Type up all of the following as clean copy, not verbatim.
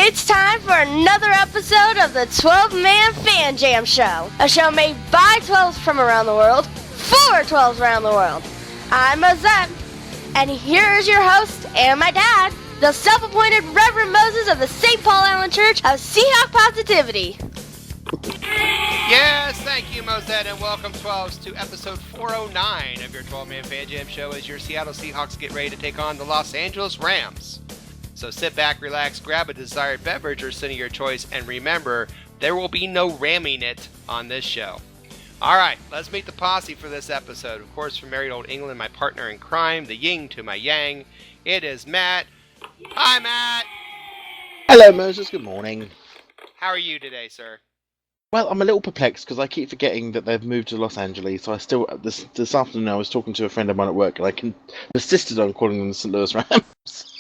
It's time for another episode of the 12-Man Fan Jam Show, a show made by 12s from around the world, for 12s around the world. I'm Mosette, and here is your host and my dad, the self-appointed Reverend Moses of the St. Paul Island Church of Seahawk Positivity. Yes, thank you, Mosette, and welcome 12s to episode 409 of your 12-Man Fan Jam Show as your Seattle Seahawks get ready to take on the Los Angeles Rams. So sit back, relax, grab a desired beverage or sin of your choice, and remember, there will be no ramming it on this show. All right, let's meet the posse for this episode. Of course, from merry old England, my partner in crime, the yin to my yang, it is Matt. Hi, Matt. Hello, Moses. Good morning. How are you today, sir? Well, I'm a little perplexed because I keep forgetting that they've moved to Los Angeles. So I still, this afternoon, I was talking to a friend of mine at work, and I persisted on calling them the St. Louis Rams.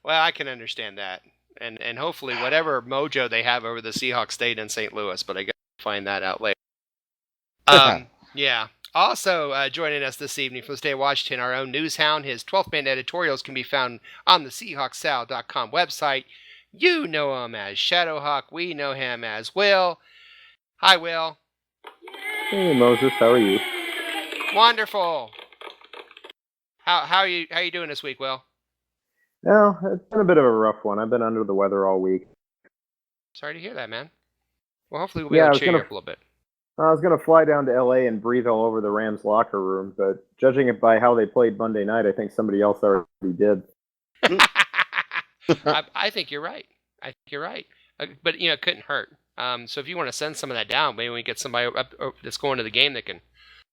Well, I can understand that. And hopefully whatever mojo they have over the Seahawks stayed in St. Louis, but I got to find that out later. Yeah. Also joining us this evening from the state of Washington, our own news hound. His 12th-man editorials can be found on the SeahawksSal.com website. You know him as Shadowhawk. We know him as Will. Hi, Will. Hey, Moses. How are you? Wonderful. How are you doing this week, Will? No, it's been a bit of a rough one. I've been under the weather all week. Sorry to hear that, man. Well, hopefully we'll be able to cheer you up a little bit. I was going to fly down to L.A. and breathe all over the Rams locker room, but judging it by how they played Monday night, I think somebody else already did. I think you're right. But, it couldn't hurt. So if you want to send some of that down, maybe we get somebody up that's going to the game that can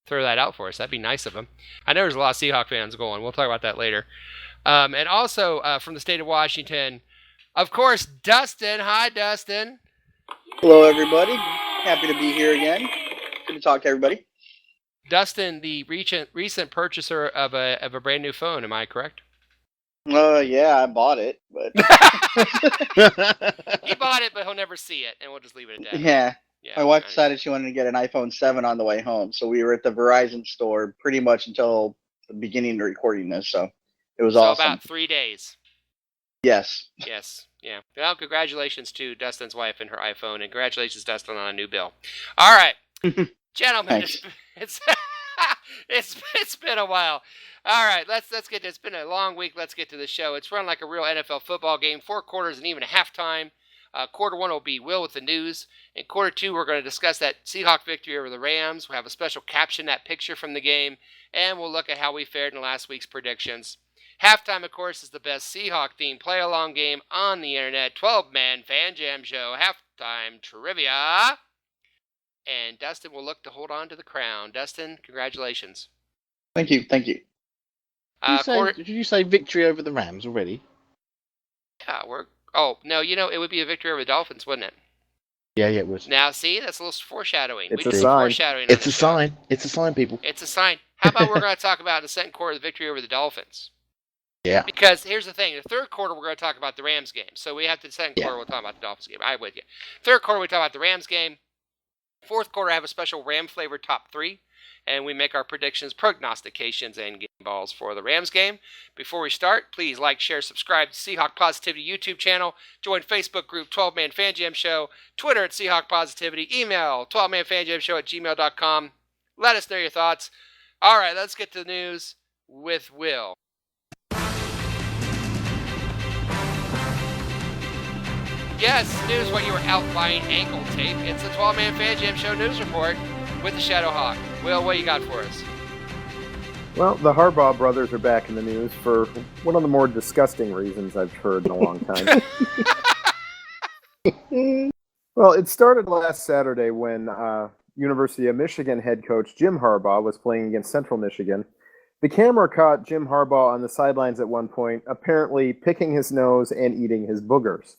throw that out for us. That'd be nice of them. I know there's a lot of Seahawk fans going. We'll talk about that later. And also from the state of Washington, of course, Dustin. Hi, Dustin. Hello, everybody. Happy to be here again. Good to talk to everybody. Dustin, the recent purchaser of a brand new phone. Am I correct? Yeah, I bought it, but He bought it, but he'll never see it, and we'll just leave it at that. yeah. My wife decided she wanted to get an iPhone 7 on the way home, so we were at the Verizon store pretty much until the beginning of recording this. So it was awesome. So about 3 days. Yes. Yes. Yeah. Well, congratulations to Dustin's wife and her iPhone, and congratulations, Dustin, on a new bill. All right, gentlemen, it's been a while. All right, let's get to it. It's been a long week. Let's get to the show. It's run like a real NFL football game, 4 quarters and even a halftime. Quarter 1 will be Will with the news. In quarter 2, we're going to discuss that Seahawk victory over the Rams. We'll have a special Caption That Picture from the game, and we'll look at how we fared in last week's predictions. Halftime, of course, is the best Seahawk-themed play-along game on the internet. 12-man Fan Jam Show Halftime Trivia. And Dustin will look to hold on to the crown. Dustin, congratulations. Thank you. Did you say victory over the Rams already? Yeah, Oh, no, it would be a victory over the Dolphins, wouldn't it? Yeah, it would. Now, see, that's a little foreshadowing. It's a sign. It's a sign. It's a sign, people. It's a sign. How about we're going to talk about in the second quarter the victory over the Dolphins? Yeah. Because here's the thing. The third quarter, we're going to talk about the Rams game. So we have the second quarter, we'll talk about the Dolphins game. I'm with you. Third quarter, we talk about the Rams game. Fourth quarter, I have a special Ram-flavored top 3. And we make our predictions, prognostications, and game balls for the Rams game. Before we start, please like, share, subscribe to Seahawk Positivity YouTube channel. Join Facebook group 12-Man Fan Jam Show. Twitter at Seahawk Positivity. Email 12manfanjamshow@gmail.com. Let us know your thoughts. All right, let's get to the news with Will. Yes, news while you were out buying ankle tape. It's the 12-Man Fan Jam Show news report with the Shadowhawk. Will, what you got for us? Well, the Harbaugh brothers are back in the news for one of the more disgusting reasons I've heard in a long time. Well, it started last Saturday when University of Michigan head coach Jim Harbaugh was playing against Central Michigan. The camera caught Jim Harbaugh on the sidelines at one point, apparently picking his nose and eating his boogers.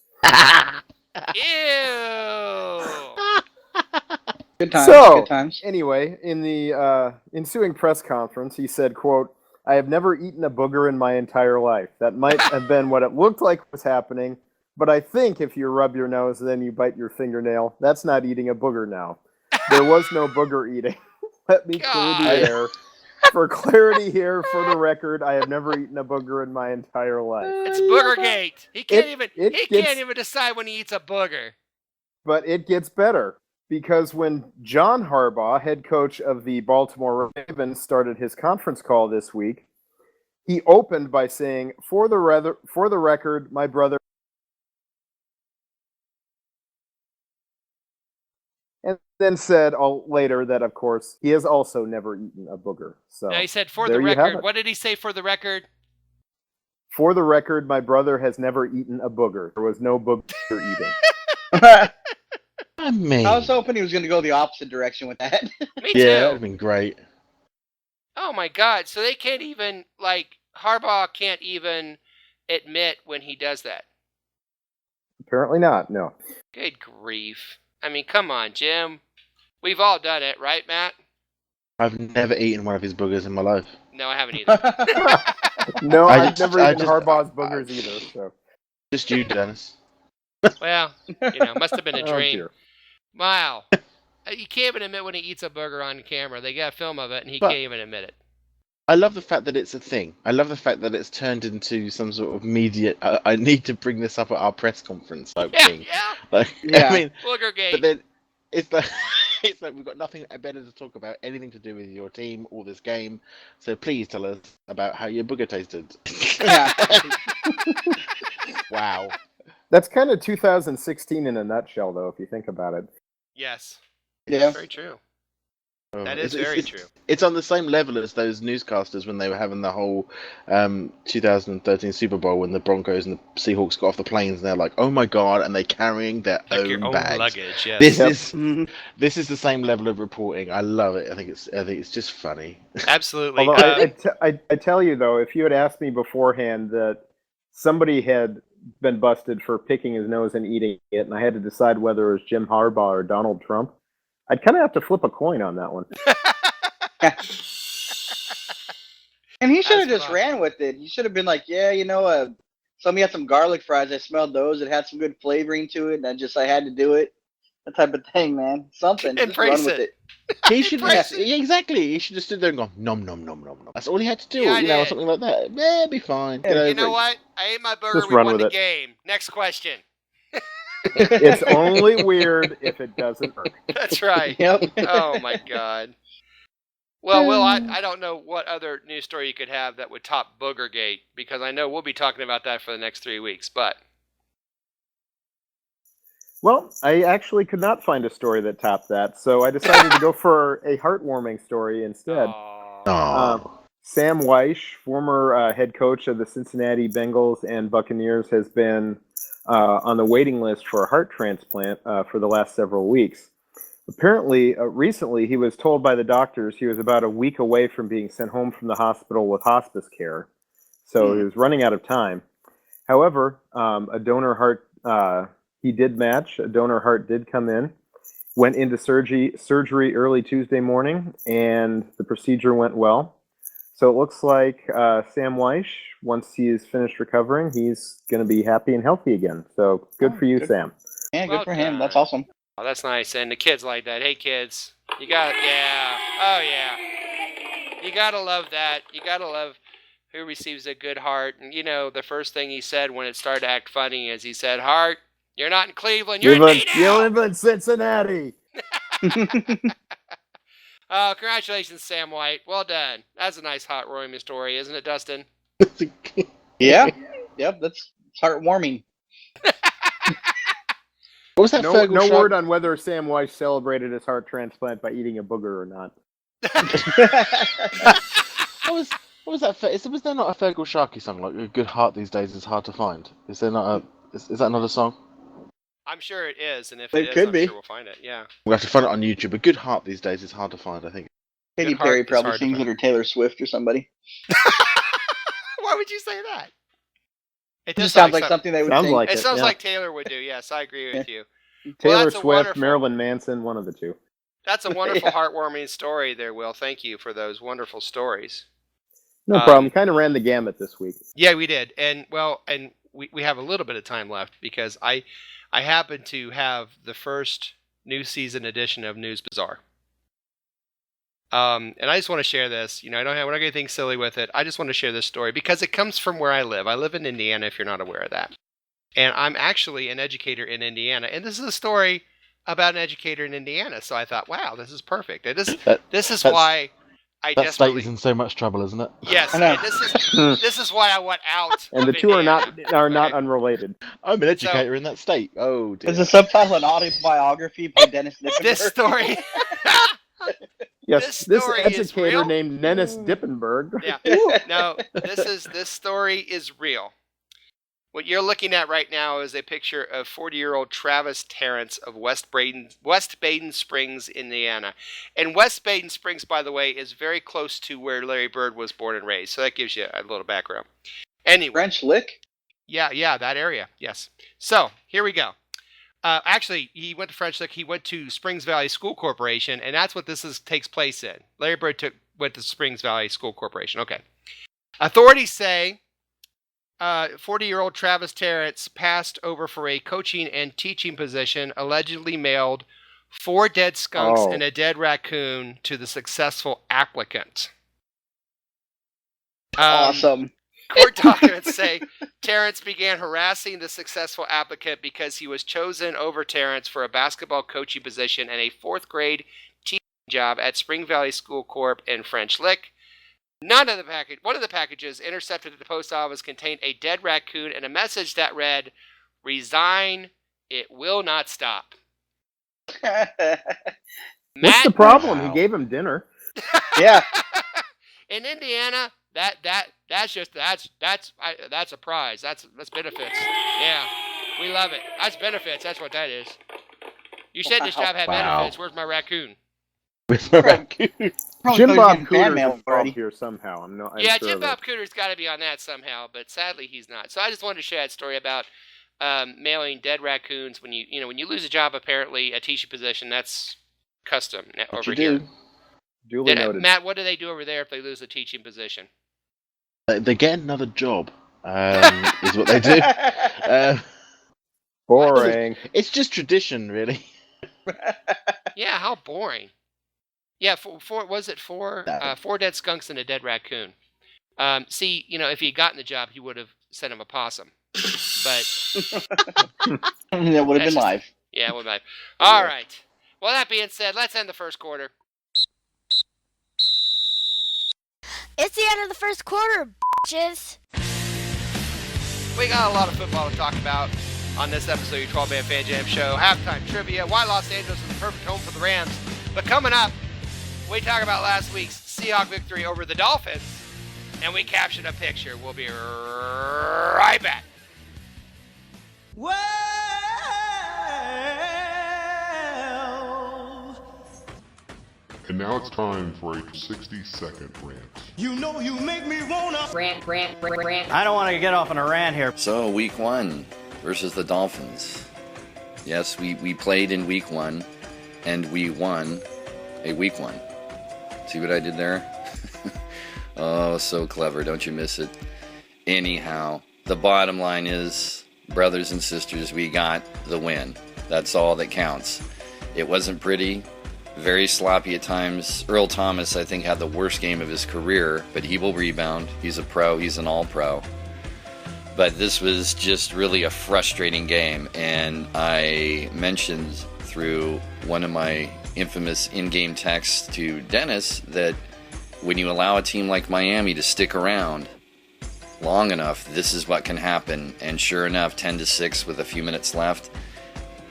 Ew! Good times. So, good times. Anyway, in the ensuing press conference, he said, quote, "I have never eaten a booger in my entire life. That might have been what it looked like was happening, but I think if you rub your nose and then you bite your fingernail, that's not eating a booger now. There was no booger eating. Let me clear the air. For clarity here, for the record, I have never eaten a booger in my entire life. It's Boogergate. He can't even decide when he eats a booger. But it gets better. Because when John Harbaugh, head coach of the Baltimore Ravens, started his conference call this week, he opened by saying, for the record, my brother... And then said later that, of course, he has also never eaten a booger. So no, he said, for the record. What did he say for the record? For the record, my brother has never eaten a booger. There was no booger eating. I mean, I was hoping he was going to go the opposite direction with that. Me too. Yeah, that would have been great. Oh my God! So they can't even Harbaugh can't even admit when he does that. Apparently not. No. Good grief! I mean, come on, Jim. We've all done it, right, Matt? I've never eaten one of his boogers in my life. No, I haven't either. No, I've never eaten Harbaugh's boogers either. So. Just you, Dennis. Well, must have been a dream. Dear. Wow. He can't even admit when he eats a burger on camera. They got a film of it, and he can't even admit it. I love the fact that it's a thing. I love the fact that it's turned into some sort of media. I need to bring this up at our press conference type thing. Yeah. I mean, Boogergate. but then it's like we've got nothing better to talk about, anything to do with your team or this game. So please tell us about how your booger tasted. Yeah. Wow. That's kind of 2016 in a nutshell, though, if you think about it. Yes. Yeah. That's very true. That is very true. It's on the same level as those newscasters when they were having the whole 2013 Super Bowl when the Broncos and the Seahawks got off the planes and they're like, "Oh my God!" and they're carrying their own bags. Luggage. Yes. This is the same level of reporting. I love it. I think it's just funny. Absolutely. Although I tell you though, if you had asked me beforehand that somebody had been busted for picking his nose and eating it, and I had to decide whether it was Jim Harbaugh or Donald Trump, I'd kind of have to flip a coin on that one. And he should have just ran with it. He should have been like, yeah, somebody had some garlic fries. I smelled those. It had some good flavoring to it, and I had to do it. That type of thing, man. Something. Embrace just run with it. He should exactly. He should have stood there and gone nom nom nom nom nom. That's all he had to do, Yeah, or something like that. Yeah, it'd be fine. You know what? I ate my burger. Just We run won with the it. game. Next question. It's only weird if it doesn't work. That's right. Yep. Oh my God. Well, Will, I don't know what other news story you could have that would top Boogergate, because I know we'll be talking about that for the next 3 weeks, but... Well, I actually could not find a story that topped that, so I decided to go for a heartwarming story instead. Sam Weish, former head coach of the Cincinnati Bengals and Buccaneers, has been on the waiting list for a heart transplant for the last several weeks. Apparently, recently, he was told by the doctors he was about a week away from being sent home from the hospital with hospice care. So he was running out of time. However, a donor heart, he did match. A donor heart did come in, went into surgery early Tuesday morning, and the procedure went well. So it looks like Sam Weish, once he is finished recovering, he's going to be happy and healthy again. So good for you, Sam. Yeah, Well good for him. done. That's awesome. Oh, that's nice. And the kids like that. Hey, kids. You got yeah. Oh, yeah. You got to love that. You got to love who receives a good heart. And, the first thing he said when it started to act funny is he said, "Heart, you're not in Cleveland. You're in me now." You live in Cincinnati. Oh, congratulations, Sam White. Well done. That's a nice hot roaming story, isn't it, Dustin? Yeah. Yep, it's heartwarming. What was that? No word on whether Sam Weish celebrated his heart transplant by eating a booger or not. What was that? Was there not a Fergal Sharkey song like "A Good Heart These Days Is Hard to Find"? Is there not a? Is that another song? I'm sure it is, and if It it is, could I'm be. sure we'll find it. Yeah. We'll have to find it on YouTube. A good heart these days is hard to find, I think. Katy Good heart Perry is probably hard to sings find. it, or Taylor Swift or somebody. Why would you say that? It It does just sounds like something they would Sounds sing. like It sounds yeah. like Taylor would do. Yes, I agree with you. Taylor that's a Swift, wonderful- Marilyn Manson, one of the two. That's a wonderful, Yeah. heartwarming story there, Will. Thank you for those wonderful stories. No problem. Kind of ran the gamut this week. Yeah, we did. And we have a little bit of time left because I happen to have the first new season edition of News Bazaar. And I just want to share this. We're not going to get anything silly with it. I just want to share this story because it comes from where I live. I live in Indiana, if you're not aware of that. And I'm actually an educator in Indiana. And this is a story about an educator in Indiana. So I thought, wow, this is perfect. This is why I that desperately... state is in so much trouble, isn't it? Yes, I know. this is why I want out. And the of two are Indiana. not unrelated. I'm an educator in that state. Oh, dear. Is the subtitle an autobiography by Dennis Dickenberg? This story... Yes, This story is educator real? named Dennis Dippenberg. Yeah. No, this story is real. What you're looking at right now is a picture of 40-year-old Travis Terrence of West Baden Springs, Indiana. And West Baden Springs, by the way, is very close to where Larry Bird was born and raised. So that gives you a little background. Anyway. French Lick? Yeah, that area. Yes. So, here we go. Actually, he went to French Lick. He went to Springs Valley School Corporation, and that's what takes place in. Larry Bird went to Springs Valley School Corporation. Okay. Authorities say 40-year-old Travis Terrence passed over for a coaching and teaching position, allegedly mailed 4 dead skunks and a dead raccoon to the successful applicant. Awesome. Court documents say Terrence began harassing the successful applicant because he was chosen over Terrence for a basketball coaching position and a 4th grade teaching job at Spring Valley School Corp in French Lick. One of the packages intercepted at the post office contained a dead raccoon and a message that read, "Resign, it will not stop." What's the problem? He gave him dinner. Yeah. In Indiana, that's a prize. That's benefits. Yeah, we love it. That's benefits. That's what that is. You said this job had benefits. Where's my raccoon? With the raccoon. Jim Bob fan Cooter's mail involved already. here somehow. I'm Yeah, sure Jim of it. Bob Cooter's got to be on that somehow, but sadly he's not. So I just wanted to share that story about mailing dead raccoons when you lose a job. Apparently, a teaching position, that's custom over here. Duly noted. Matt, what do they do over there if they lose a teaching position? They get another job. Is what they do. Boring. It's just tradition, really. Yeah, how boring. Yeah, four dead skunks and a dead raccoon. See, if he had gotten the job, he would have sent him a possum. But that would have been live. Yeah, it would have been live. All right. Well, that being said, let's end the first quarter. It's the end of the first quarter, bitches. We got a lot of football to talk about on this episode of your 12-Man Fan Jam Show. Halftime trivia, why Los Angeles is the perfect home for the Rams. But coming up, we talk about last week's Seahawk victory over the Dolphins, and we captured a picture. We'll be right back. Well, and now it's time for a 60-second rant. you know you make me wanna Rant. I don't want to get off on a rant here. So, week 1 versus the Dolphins. Yes, we played in week 1, and we won a week 1. See what I did there? Oh, so clever. Don't you miss it? Anyhow, the bottom line is, brothers and sisters, we got the win. That's all that counts. It wasn't pretty. Very sloppy at times. Earl Thomas, I think, had the worst game of his career, but he will rebound. He's a pro. He's an all-pro. But this was just really a frustrating game, and I mentioned through one of my infamous in-game texts to Dennis that when you allow a team like Miami to stick around long enough, this is what can happen. And sure enough, 10-6 with a few minutes left.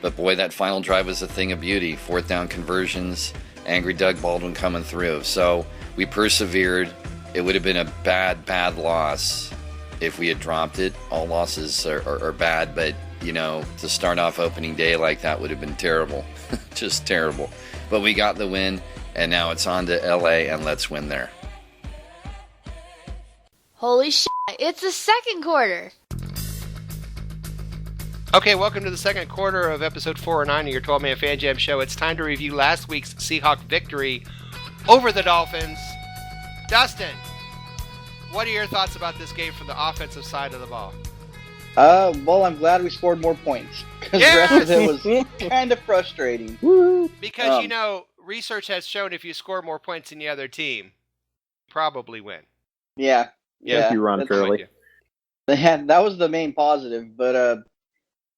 But boy, that final drive was a thing of beauty. 4th down conversions, angry Doug Baldwin coming through. So we persevered. It would have been a bad loss if we had dropped it. All losses are bad, but to start off opening day like that would have been terrible. Just terrible. But we got the win, and now it's on to LA, and let's win there. Holy shit, it's the second quarter. Okay, welcome to the second quarter of episode 409 of your 12-Man Fan Jam Show. It's time to review last week's Seahawk victory over the Dolphins. Dustin, what are your thoughts about this game from the offensive side of the ball? Well, I'm glad we scored more points, because the rest of it was kind of frustrating. Because, research has shown if you score more points than the other team, you probably win. Yeah. Thank you, Ron That's- Fairley. that was the main positive, but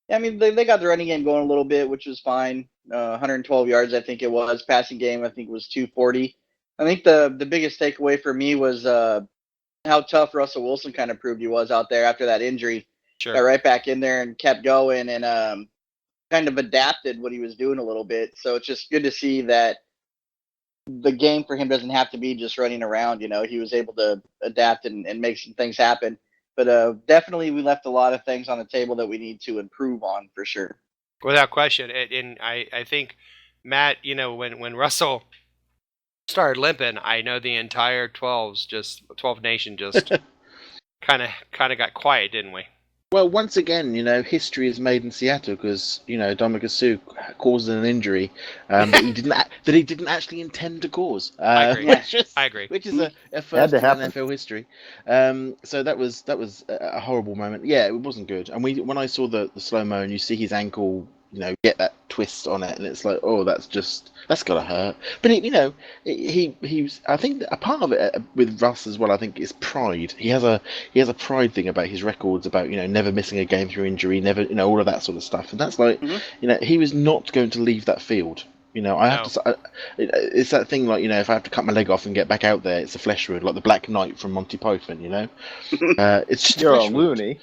I mean, they got the running game going a little bit, which was fine. 112 yards, I think it was. Passing game, I think it was 240. I think the biggest takeaway for me was how tough Russell Wilson kind of proved he was out there after that injury. Sure. Got right back in there and kept going and kind of adapted what he was doing a little bit. So it's just good to see that the game for him doesn't have to be just running around. You know, he was able to adapt and make some things happen. But definitely we left a lot of things on the table that we need to improve on for sure. Without question. And I think, Matt, you know, when Russell started limping, I know the entire 12 Nation just kind of got quiet, didn't we? Well, once again, you know, history is made in Seattle because, you know, Dominic Sue caused an injury that he didn't actually intend to cause. I agree. I agree. Which is a first in happen. NFL history. So that was a horrible moment. Yeah, it wasn't good. And when I saw the slow-mo and you see his ankle, you know, get that twist on it, and it's like, oh, that's gotta hurt. But he's I think a part of it with Russ as well, I think, is pride. He has a pride thing about his records, about, you know, never missing a game through injury, never, you know, all of that sort of stuff. And that's like, you know, he was not going to leave that field. You know, it's that thing, like, you know, if I have to cut my leg off and get back out there, it's a flesh wound, like the Black Knight from Monty Python. You know, it's just You're a a flesh wound. loony.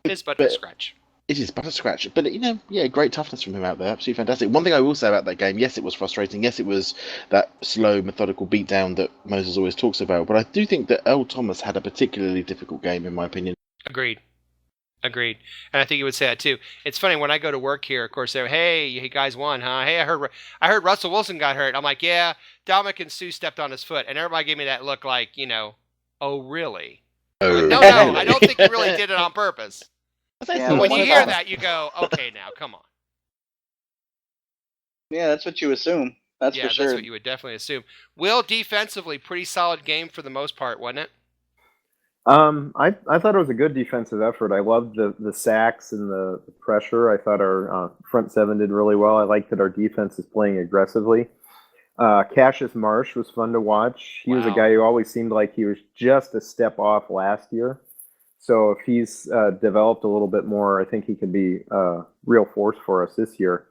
It's but a scratch. It is but a scratch, but, you know, yeah, great toughness from him out there. Absolutely fantastic. One thing I will say about that game, yes, it was frustrating. Yes, it was that slow, methodical beatdown that Moses always talks about. But I do think that Earl Thomas had a particularly difficult game, in my opinion. Agreed. And I think you would say that too. It's funny when I go to work here. Of course, they're, hey, you guys won, huh? Hey, I heard Russell Wilson got hurt. I'm like, yeah, Dominic and Sue stepped on his foot, and everybody gave me that look, like, you know, oh really? Oh, No, I don't think you really did it on purpose. Yeah, But when you hear that, you go, okay, now, come on. Yeah, that's what you assume. That's for sure. That's what you would definitely assume. Will, defensively, pretty solid game for the most part, wasn't it? I thought it was a good defensive effort. I loved the sacks and the pressure. I thought our front seven did really well. I like that our defense is playing aggressively. Cassius Marsh was fun to watch. He was a guy who always seemed like he was just a step off last year. So if he's developed a little bit more, I think he could be a real force for us this year.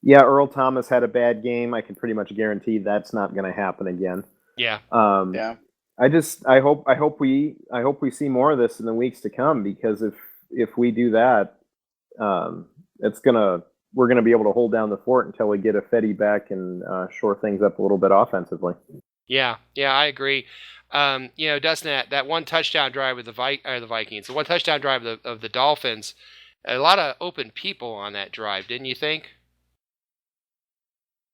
Yeah, Earl Thomas had a bad game. I can pretty much guarantee that's not going to happen again. Yeah. Yeah. I hope we see more of this in the weeks to come, because if we do that, we're gonna be able to hold down the fort until we get a Fetty back and shore things up a little bit offensively. Yeah, I agree. You know, Dustin, that one touchdown drive with the Vikings, the one touchdown drive of the Dolphins, a lot of open people on that drive, didn't you think?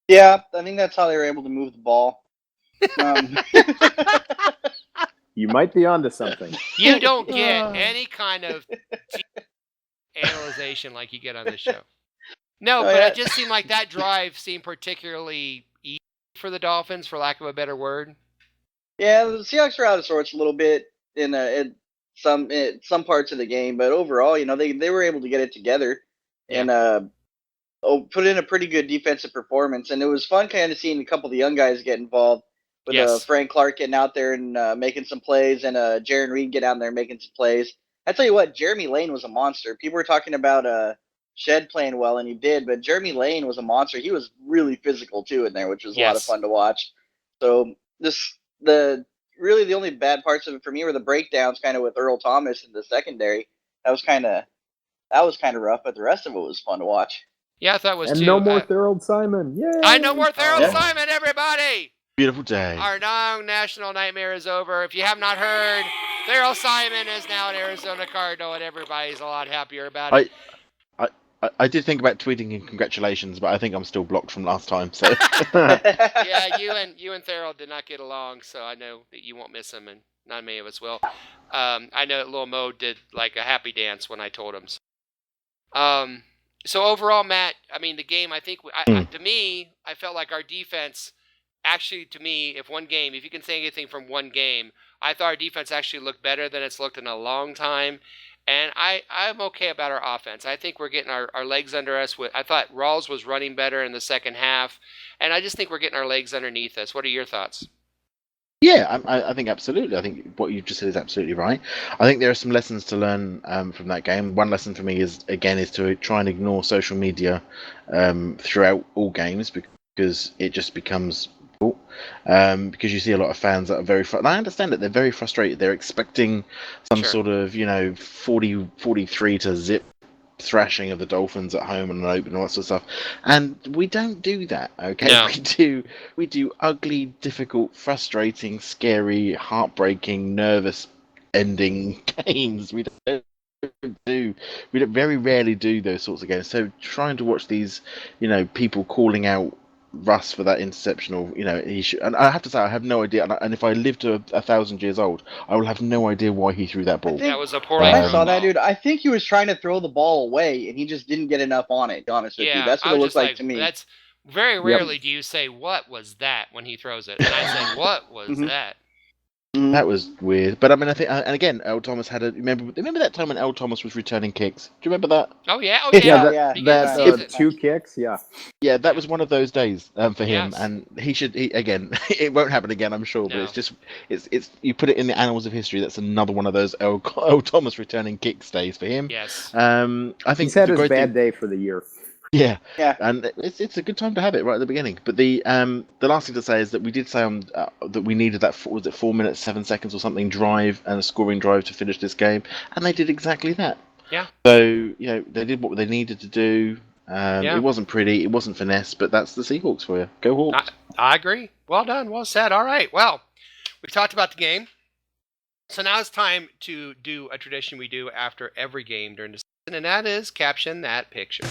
Yeah, I think that's how they were able to move the ball. You might be onto something. You don't get any kind of analyzation like you get on this show. No, but it just seemed like that drive seemed particularly easy for the Dolphins, for lack of a better word. Yeah, the Seahawks were out of sorts a little bit in some parts of the game, but overall, you know, they were able to get it together and put in a pretty good defensive performance. And it was fun kind of seeing a couple of the young guys get involved, with Frank Clark getting out there and making some plays, and Jaron Reed getting out there and making some plays. I tell you what, Jeremy Lane was a monster. People were talking about Shed playing well, and he did, but Jeremy Lane was a monster. He was really physical too in there, which was a lot of fun to watch. So the only bad parts of it for me were the breakdowns, kind of with Earl Thomas in the secondary. That was kind of rough, but the rest of it was fun to watch. Yeah, I thought it was and too. No more Thurl Simon. Yay! I no more Thurl Simon, everybody. Beautiful day. Our national nightmare is over. If you have not heard, Thurl Simon is now an Arizona Cardinal, and everybody's a lot happier about it. I did think about tweeting in congratulations, but I think I'm still blocked from last time. So yeah, you and Thurl did not get along, so I know that you won't miss him, and not many of us will. I know that Lil Mo did like a happy dance when I told him. So overall, Matt, I mean, the game, I think, to me, I felt like our defense, actually, to me, if you can say anything from one game, I thought our defense actually looked better than it's looked in a long time. And I'm okay about our offense. I think we're getting our legs under us. I thought Rawls was running better in the second half, and I just think we're getting our legs underneath us. What are your thoughts? Yeah, I think absolutely. I think what you just said is absolutely right. I think there are some lessons to learn from that game. One lesson for me is to try and ignore social media throughout all games, because it just becomes because you see a lot of fans that are very I understand that they're very frustrated. They're expecting some sort of 43 to zip thrashing of the Dolphins at home and an open and all that sort of stuff, and we don't do that. Okay, no. we do ugly, difficult, frustrating, scary, heartbreaking, nervous ending games. We very rarely do those sorts of games. So trying to watch these people calling out Russ for that interception, or he should, and I have to say I have no idea, and if I live to 1,000 years old, I will have no idea why he threw that ball. That was a poorly I saw that, dude. I think he was trying to throw the ball away and he just didn't get enough on it, to be honest with you. That's what it looked like to me. That's very rarely do you say what was that when he throws it, and I said what was that. That was weird, but I mean, I think, and again, Earl Thomas had remember that time when Earl Thomas was returning kicks? Do you remember that? Oh yeah, that 2 kicks, yeah. That was one of those days for him, and he should. Again, it won't happen again, I'm sure. But it's you put it in the annals of history. That's another one of those Earl Thomas returning kicks days for him. Yes. I think he's had his bad day for the year. Yeah, and it's a good time to have it right at the beginning. But the last thing to say is that we did say that we needed that 4 minutes 7 seconds or something drive and a scoring drive to finish this game, and they did exactly that. Yeah. So they did what they needed to do. It wasn't pretty, it wasn't finesse, but that's the Seahawks for you. Go Hawks! I agree. Well done. Well said. All right. Well, we talked about the game, so now it's time to do a tradition we do after every game during the season, and that is caption that picture.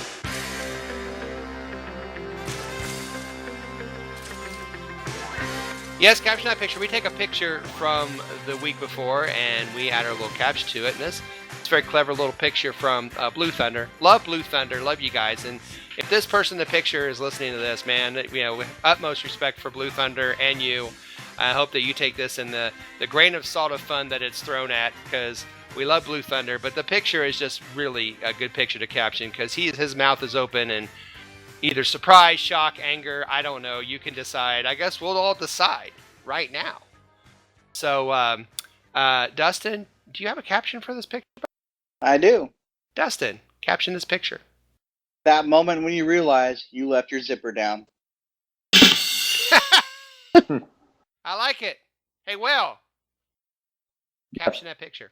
Yes, caption that picture. We take a picture from the week before, and we add our little caption to it. And it's a very clever little picture from Blue Thunder. Love Blue Thunder. Love you guys. And if this person in the picture is listening to this, man, with utmost respect for Blue Thunder and you, I hope that you take this in the grain of salt of fun that it's thrown at, because we love Blue Thunder. But the picture is just really a good picture to caption, because his mouth is open and either surprise, shock, anger, I don't know. You can decide. I guess we'll all decide right now. So, Dustin, do you have a caption for this picture? I do. Dustin, caption this picture. That moment when you realize you left your zipper down. I like it. Hey, Will, caption that picture.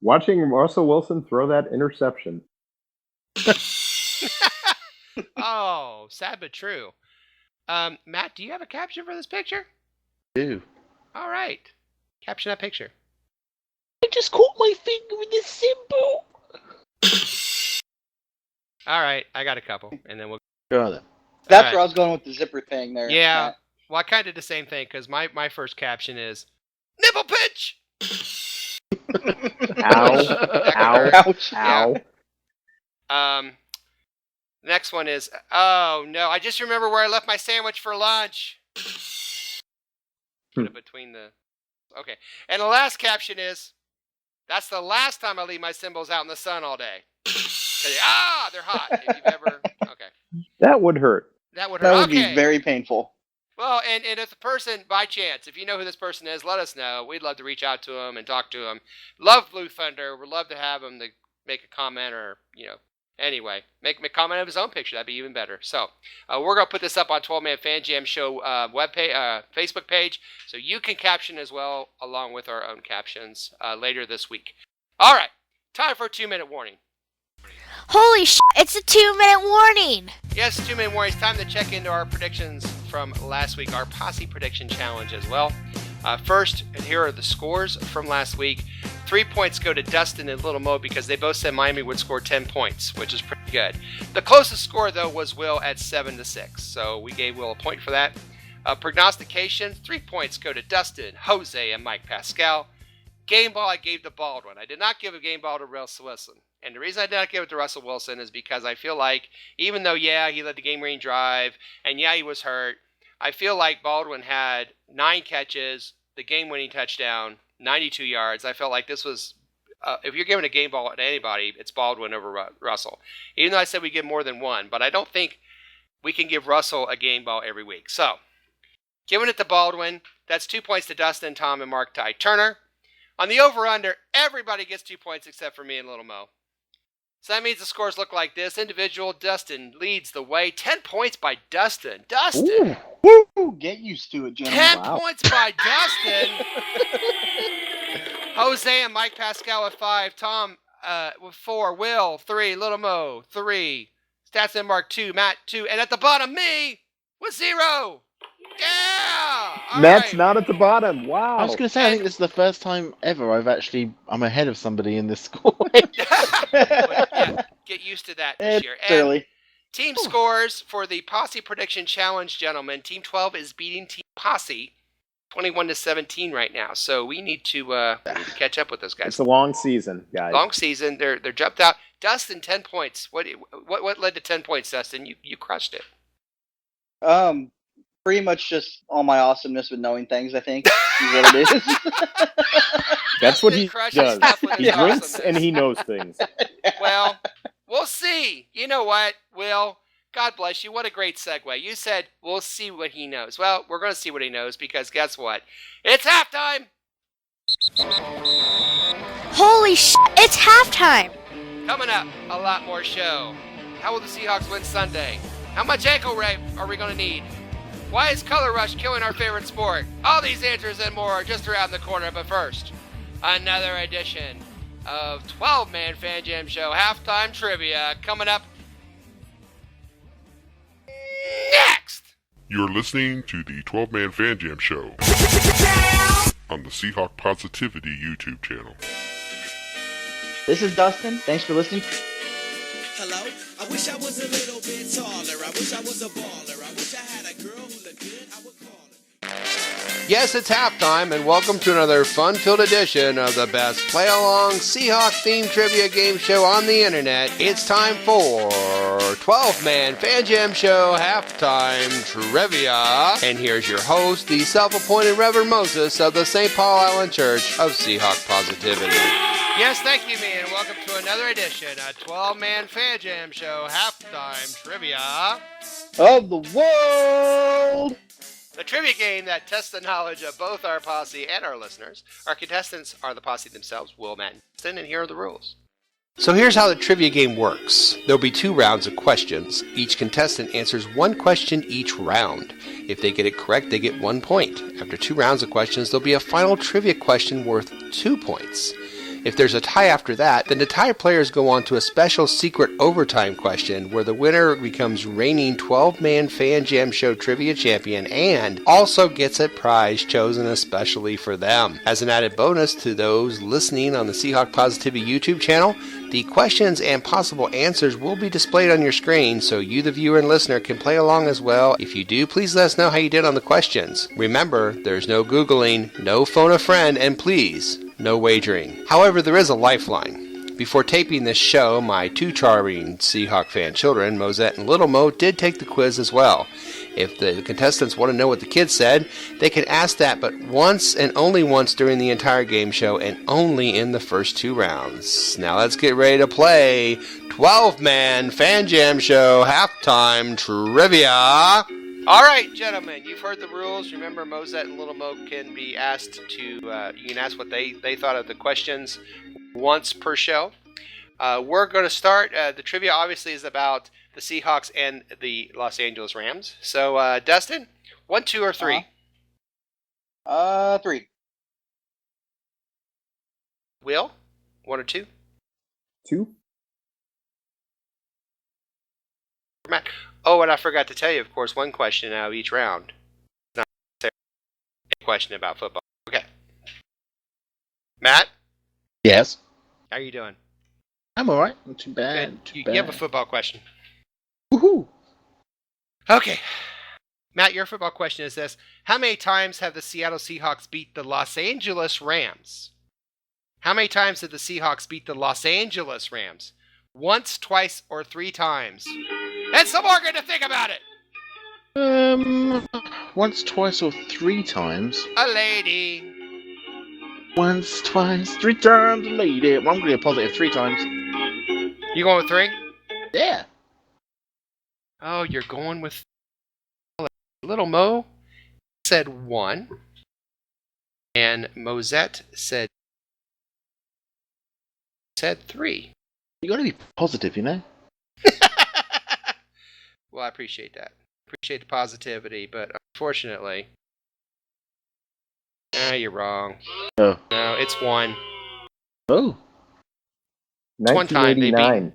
Watching Russell Wilson throw that interception. Oh, sad but true. Matt, do you have a caption for this picture? I do. All right. Caption that picture. I just caught my finger in this symbol. All right, I got a couple, and then we'll go on then. That's where I was going with the zipper thing there. Yeah. Well, I kind of did the same thing, because my first caption is nipple pitch. Ow. Ouch. Ow. Next one is, oh no, I just remember where I left my sandwich for lunch. Put it between the... Okay. And the last caption is, that's the last time I leave my symbols out in the sun all day. They're hot. If you've ever... Okay. That would hurt. That would be very painful. Well, and if the person, by chance, if you know who this person is, let us know. We'd love to reach out to them and talk to them. Love Blue Thunder. We'd love to have them to make a comment, or, anyway, make a comment of his own picture. That'd be even better. So we're going to put this up on 12-Man Fan Jam Show Facebook page, so you can caption as well, along with our own captions later this week. All right, time for a 2-minute warning. Holy shit, it's a 2-minute warning. Yes, 2-minute warning. It's time to check into our predictions from last week, our Posse Prediction Challenge as well. First, and here are the scores from last week. 3 points go to Dustin and Little Mo, because they both said Miami would score 10 points, which is pretty good. The closest score, though, was Will at 7-6, so we gave Will a point for that. Prognostication, 3 points go to Dustin, Jose, and Mike Pascal. Game ball, I gave to Baldwin. I did not give a game ball to Russell Wilson. And the reason I did not give it to Russell Wilson is because I feel like, even though, he led the game-winning drive, and he was hurt, I feel like Baldwin had 9 catches, the game-winning touchdown, 92 yards. I felt like this was if you're giving a game ball to anybody, it's Baldwin over Russell. Even though I said we give more than one, but I don't think we can give Russell a game ball every week. So, giving it to Baldwin, that's 2 points to Dustin, Tom, and Mark Ty Turner. On the over-under, everybody gets 2 points except for me and Little Mo. So that means the scores look like this. Individual, Dustin leads the way. 10 points by Dustin. Dustin! Woo! Get used to it, gentlemen. 10 points by Dustin! Jose and Mike Pascal with 5. Tom with 4. Will, 3. Little Mo, 3. Stats and Mark, 2. Matt, 2. And at the bottom, me with 0. Yeah! All Matt's right. not at the bottom. Wow. I was going to say, I think this is the first time ever I'm ahead of somebody in this score. Yeah, get used to that this year. And Early. team scores for the Posse Prediction Challenge, gentlemen. Team 12 is beating Team Posse 21-17 right now. So we need to catch up with those guys. It's a long season, guys. Long season. They're jumped out. Dustin, 10 points. What led to 10 points, Dustin? You crushed it. Pretty much just all my awesomeness with knowing things, I think, is what it is. That's what he crushes does. stuff with his He drinks awesomeness. and he knows things. Well, we'll see. You know what, Will? God bless you. What a great segue. You said we'll see what he knows. Well, we're going to see what he knows because guess what? It's halftime! Holy sh! It's halftime! Coming up, a lot more show. How will the Seahawks win Sunday? How much ankle rape are we going to need? Why is Color Rush killing our favorite sport? All these answers and more are just around the corner, but first, another edition of 12-Man Fan Jam Show Halftime Trivia coming up next! You're listening to the 12-Man Fan Jam Show on the Seahawk Positivity YouTube channel. This is Dustin. Thanks for listening. Hello? I wish I was a little bit taller. I wish I was a baller. I wish I had a girl who looked good. I would call her. Yes, it's halftime, and welcome to another fun-filled edition of the best play-along Seahawk-themed trivia game show on the internet. It's time for 12-Man Fan Jam Show Halftime Trivia. And here's your host, the self-appointed Reverend Moses of the St. Paul Island Church of Seahawk Positivity. Yes, thank you, man, and welcome to another edition of 12-Man Fan Jam Show Halftime Trivia Of the world! The trivia game that tests the knowledge of both our posse and our listeners. Our contestants are the posse themselves, Will, Matt, and Dustin, and here are the rules. So here's how the trivia game works. There'll be 2 rounds of questions. Each contestant answers 1 question each round. If they get it correct, they get 1 point. After 2 rounds of questions, there'll be a final trivia question worth 2 points. If there's a tie after that, then the tie players go on to a special secret overtime question where the winner becomes reigning 12-Man Fan Jam Show Trivia Champion and also gets a prize chosen especially for them. As an added bonus to those listening on the Seahawk Positivity YouTube channel, the questions and possible answers will be displayed on your screen so you, the viewer and listener, can play along as well. If you do, please let us know how you did on the questions. Remember, there's no Googling, no phone a friend, and please, no wagering. However, there is a lifeline. Before taping this show, my 2 charming Seahawk fan children, Mosette and Little Mo, did take the quiz as well. If the contestants want to know what the kids said, they can ask that but once and only once during the entire game show and only in the first 2 rounds. Now let's get ready to play 12-Man Fan Jam Show Halftime Trivia. All right, gentlemen, you've heard the rules. Remember, Mosette and Little Mo can be asked to, you can ask what they thought of the questions once per show. We're going to start. The trivia obviously is about the Seahawks and the Los Angeles Rams. So, Dustin, 1, 2, or 3? 3. Will, 1 or 2? 2. Matt. Oh, and I forgot to tell you, of course, 1 question out of each round. Not a question about football. Okay. Matt? Yes. How are you doing? I'm alright. Not too bad. Good. You have a football question. Woohoo! Okay. Matt, your football question is this. How many times have the Seattle Seahawks beat the Los Angeles Rams? How many times did the Seahawks beat the Los Angeles Rams? Once, twice, or 3 times? And some more good to think about it. Once, twice, or 3 times. A lady. Once, twice, 3 times, lady. Well, I'm going to be a positive 3 times. You going with 3? Yeah. Oh, you're going with Little Mo said 1, and Mosette said 3. You got to be positive, you know. Well, I appreciate that. Appreciate the positivity, but unfortunately, you're wrong. Oh. No, it's 1. Oh. It's 1 time, baby. 1989.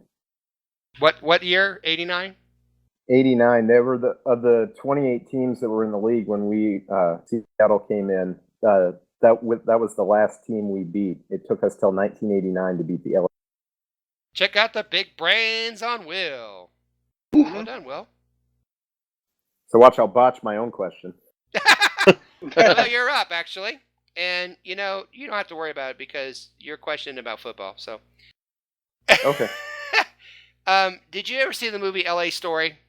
What year? 89? 89. They were of the 28 teams that were in the league when we Seattle came in. That was the last team we beat. It took us till 1989 to beat the LA. Check out the big brains on Will. Well done, Will. So watch, I'll botch my own question. Well, you're up, actually. And, you don't have to worry about it because you're questioning about football, so. Okay. Did you ever see the movie LA Story?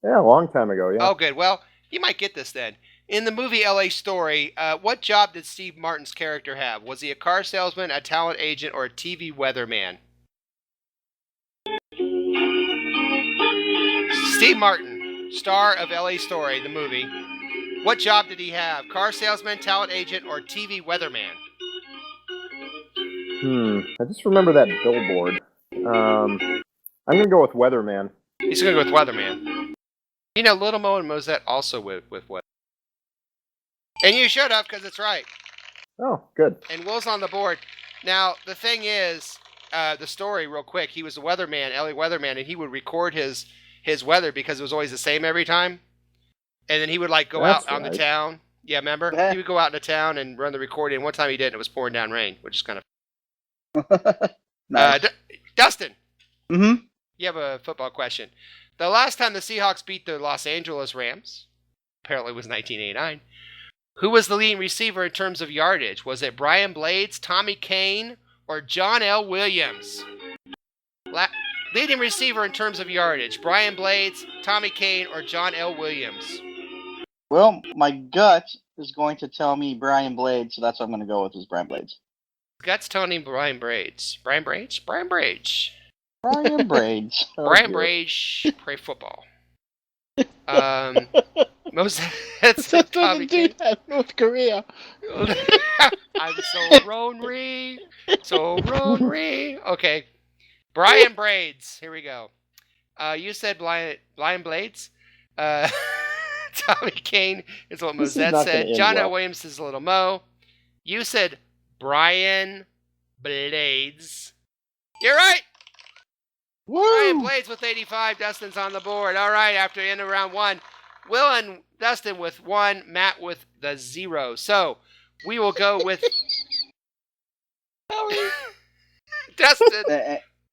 Yeah, a long time ago, yeah. Oh, good. Well, you might get this then. In the movie LA Story, what job did Steve Martin's character have? Was he a car salesman, a talent agent, or a TV weatherman? Steve Martin, star of LA Story, the movie. What job did he have? Car salesman, talent agent, or TV weatherman? I just remember that billboard. I'm going to go with weatherman. He's going to go with weatherman. Little Mo and Mosette also with weather. And you should have, because it's right. Oh, good. And Will's on the board. Now, the thing is, the story, real quick, he was a weatherman, LA weatherman, and he would record his weather because it was always the same every time. And then he would, go out on the town. Yeah, remember? He would go out in the town and run the recording. And one time he did, and it was pouring down rain, which is kind of... Nice. Dustin. Mm-hmm. You have a football question. The last time the Seahawks beat the Los Angeles Rams, apparently it was 1989, who was the leading receiver in terms of yardage? Was it Brian Blades, Tommy Kane, or John L. Williams? Leading receiver in terms of yardage, Brian Blades, Tommy Kane, or John L. Williams? Well, my gut is going to tell me Brian Blades, so that's what I'm going to go with is Brian Blades. Gut's telling him Brian Braids. Brian Braids? Brian Braids. Brian Braids. Brian Braids, play football. Mosette said Tommy Kane. North Korea. I'm so ornery. Okay. Brian Braids. Here we go. You said Brian Blades. Tommy Kane is what Mosette said. John L. Williams is Little Mo. You said Brian Blades. You're right. Woo! Brian Blades with 85. Dustin's on the board. All right, after the end of round 1. Will and Dustin with 1. Matt with the 0. So, we will go with... Dustin.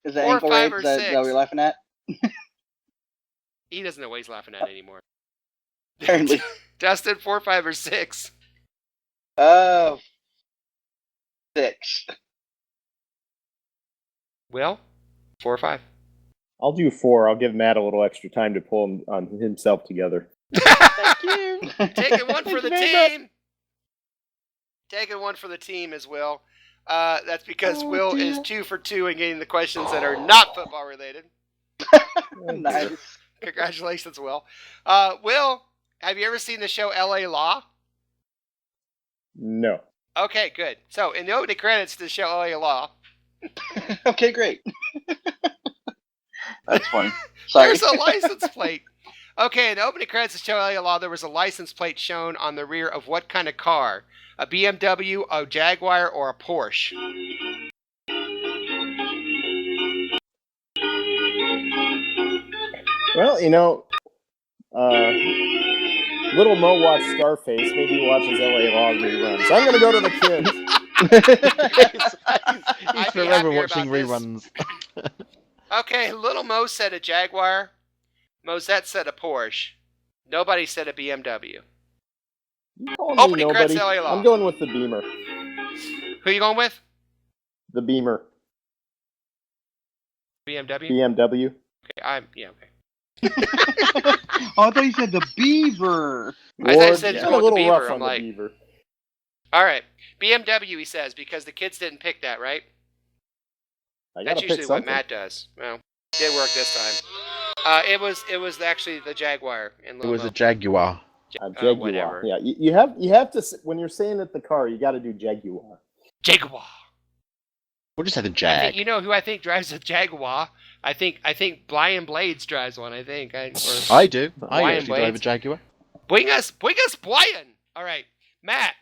Is that 4, ankle 5, rape or that 6? we're laughing at? He doesn't know what he's laughing at anymore. Apparently. Dustin, 4, 5, or 6? 6. Will? 4 or 5? I'll do 4. I'll give Matt a little extra time to pull himself together. Thank you. Taking one for the team. Taking one for the team as Will. That's because Will is 2 for 2 in getting the questions that are not football related. Nice. Congratulations, Will. Will, have you ever seen the show LA Law? No. Okay, good. So, in the opening credits to the show LA Law. Okay, great. That's funny. Sorry. There's a license plate. Okay, in the opening credits to the show LA Law, there was a license plate shown on the rear of what kind of car? A BMW, a Jaguar, or a Porsche? Well, Little Mo watched Scarface. Maybe he watches LA Law reruns. I'm going to go to the kids. He's forever watching reruns. Okay, Little Mo said a Jaguar. Mosette said a Porsche. Nobody said a BMW. Opening credits LA Law. I'm going with the Beamer. Who are you going with? The Beamer. BMW? BMW. Okay, okay. Oh, I thought you said the Beaver. I thought you said a going with little the rough Beaver. on I'm like, the Beaver. All right. BMW, he says, because the kids didn't pick that, right? That's usually what Matt does. Well, it did work this time. It was actually the Jaguar in Lomo. It was a Jaguar. Jaguar. Whatever. Yeah, you have to, when you're saying it the car, you got to do Jaguar. Jaguar. We'll just have the Jag. You know who I think drives a Jaguar? I think Brian Blades drives one. I think. I do. I Brian actually drive a Jaguar. Bring us, Brian. All right, Matt.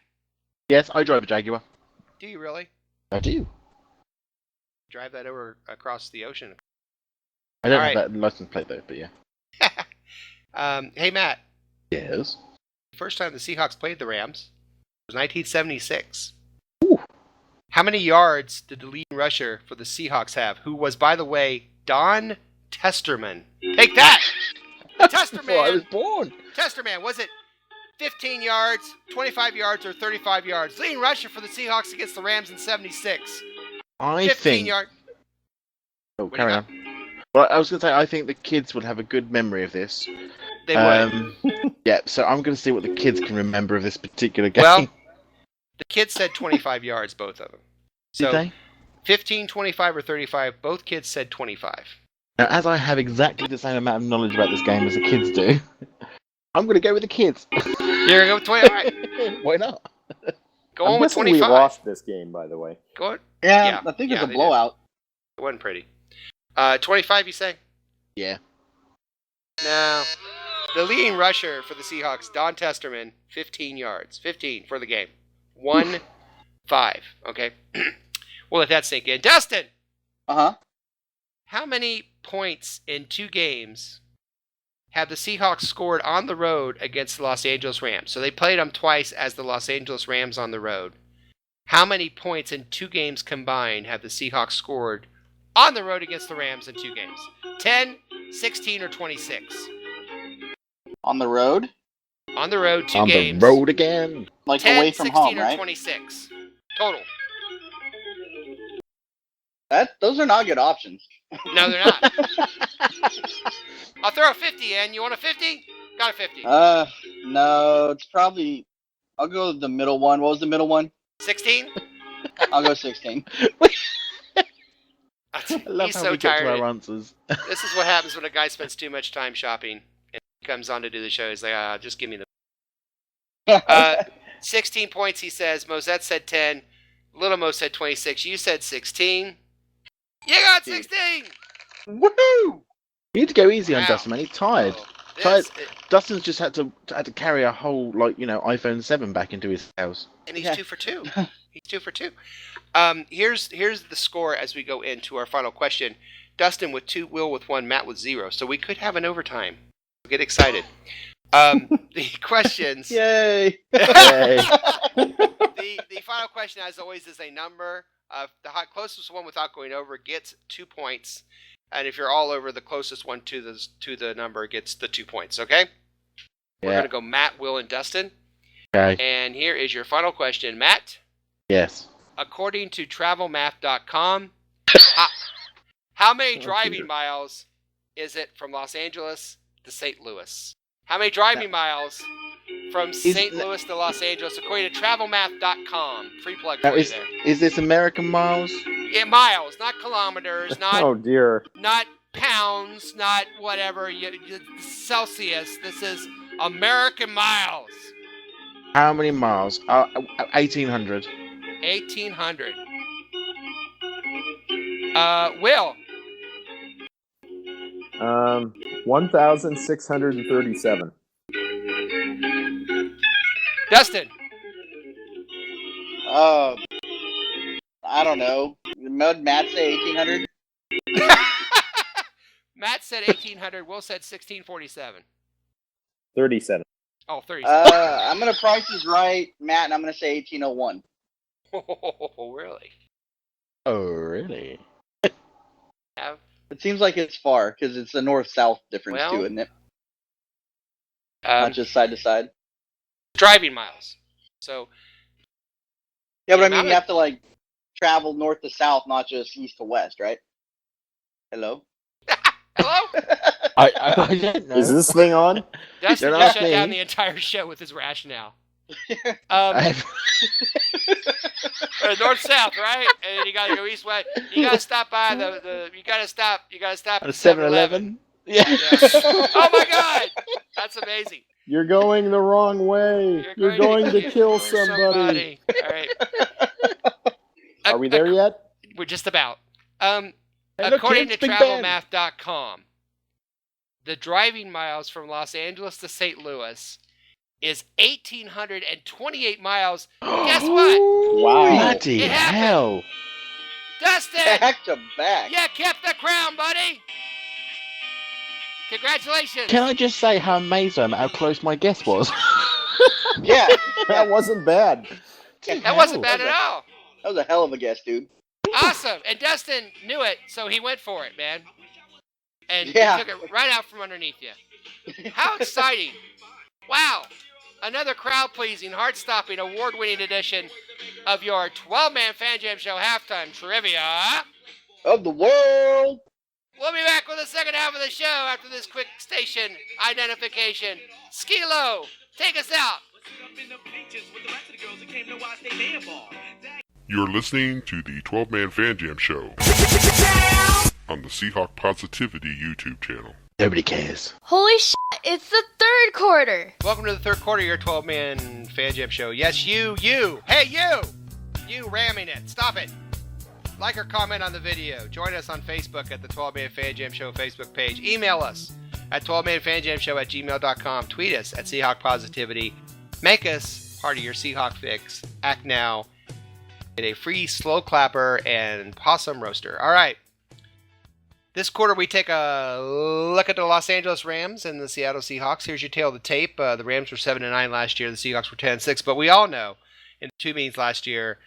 Yes, I drive a Jaguar. Do you really? I do. Drive that over across the ocean. I don't have that license plate though, but yeah. Hey Matt. Yes. First time the Seahawks played the Rams was 1976. Ooh. How many yards did the leading rusher for the Seahawks have? Who was, by the way, Don Testerman. Take that! Testerman. Before I was born. Testerman, was it 15 yards, 25 yards, or 35 yards? Leading rusher for the Seahawks against the Rams in 76. I 15 think. yards. Oh, carry on. Well, I was going to say, I think the kids would have a good memory of this. They would. Yeah, so I'm going to see what the kids can remember of this particular game. Well, the kids said 25 yards, both of them. So, did they? 15, 25, or 35, both kids said 25. Now, as I have exactly the same amount of knowledge about this game as the kids do, I'm going to go with the kids. You're going to go with 20? All right. Why not? Go on with 25. We lost this game, by the way. Go on. Yeah, I think it's a blowout. It wasn't pretty. 25, you say? Yeah. No. The leading rusher for the Seahawks, Don Testerman, 15 yards. 15 for the game. 1-5. Okay. We'll let that sink in. Dustin! Uh-huh. How many points in 2 games have the Seahawks scored on the road against the Los Angeles Rams? So they played them twice as the Los Angeles Rams on the road. How many points in 2 games combined have the Seahawks scored on the road against the Rams in 2 games? 10, 16, or 26? On the road? On the road, 2 on games. On the road again. Like 10, away from 16, home, or right? 26. Total. Those are not good options. No, they're not. I'll throw a 50 in. You want a 50? Got a 50. No, it's probably... I'll go with the middle one. What was the middle one? 16? I'll go 16. I love He's how so we get to tired. our answers. This is what happens when a guy spends too much time shopping and he comes on to do the show. He's like, just give me the... 16 points, he says. Mosette said 10. Little Mo said 26. You said 16. You got 16! Woohoo! You need to go easy on Wow. Dustin, man. He's tired. Oh, Dustin's just had to carry a whole iPhone 7 back into his house. And he's 2 for 2. He's 2 for 2. Here's the score as we go into our final question. Dustin with 2, Will with 1, Matt with 0. So we could have an overtime. Get excited. The questions. Yay! Yay. The final question, as always, is a number. The closest one without going over gets 2 points. And if you're all over, the closest one to the number gets the 2 points, okay? We're going to go Matt, Will, and Dustin. Okay. And here is your final question. Matt? Yes. According to travelmath.com, how many driving miles is it from Los Angeles to St. Louis? How many driving miles from St. Louis to Los Angeles, according to travelmath.com? Free plug for you there. Is this American miles? Yeah, miles, not kilometers, not Oh dear. not pounds, not whatever, Celsius. This is American miles. How many miles? 1,800. 1,800. Will. 1,637. Dustin. I don't know. Matt say 1,800? Matt said 1,800. Will said 1,647. 37. Oh, 37. I'm gonna price is right, Matt, and I'm gonna say 1,801. Oh, really? Oh, really? Have It seems like it's far because it's the north-south difference Well, too, isn't it? Not just side to side. driving miles. So Yeah, but I amount mean, you of- have to like travel north to south, not just east to west, right? Hello. hello? I don't know. Is this thing on? Dustin Don't just ask shut down me. the entire show with his rationale. North south, right? And you gotta go east west. You gotta stop by you gotta stop at 7-Eleven. Yeah. Oh my God, that's amazing. You're going the wrong way. You're going to kill somebody. All right. Are we there yet? We're just about. Look, According to kids, Big Ben. travelmath.com, the driving miles from Los Angeles to St. Louis is 1,828 miles. Guess what? Wow. Bloody It happened. hell. Dustin! Back to back. You kept the crown, buddy! Congratulations! Can I just say how amazed I am at how close my guess was? Yeah. That wasn't bad. That wasn't bad at all. That was a hell of a guess, dude. Awesome. And Dustin knew it, so he went for it, man. And Yeah. he took it right out from underneath you. How exciting. Wow. Another crowd-pleasing, heart-stopping, award-winning edition of your 12-man Fan Jam Show halftime trivia. Of the world. We'll be back with the second half of the show after this quick station identification. Skilo, take us out. You're listening to the 12-Man Fan Jam Show on the Seahawk Positivity YouTube channel. Nobody cares. Holy shit, it's the third quarter. Welcome to the third quarter of your 12-man Fan Jam Show. Yes, you. Hey, you! You ramming it. Stop it. Like or comment on the video. Join us on Facebook at the 12-Man Fan Jam Show Facebook page. Email us at 12manfanjamshow@gmail.com. Tweet us at Seahawk Positivity. Make us part of your Seahawk fix. Act now. Get a free slow clapper and possum roaster. All right. This quarter, we take a look at the Los Angeles Rams and the Seattle Seahawks. Here's your tail of the tape. The Rams were 7-9 last year. The Seahawks were 10-6. But we all know in the two meetings last year,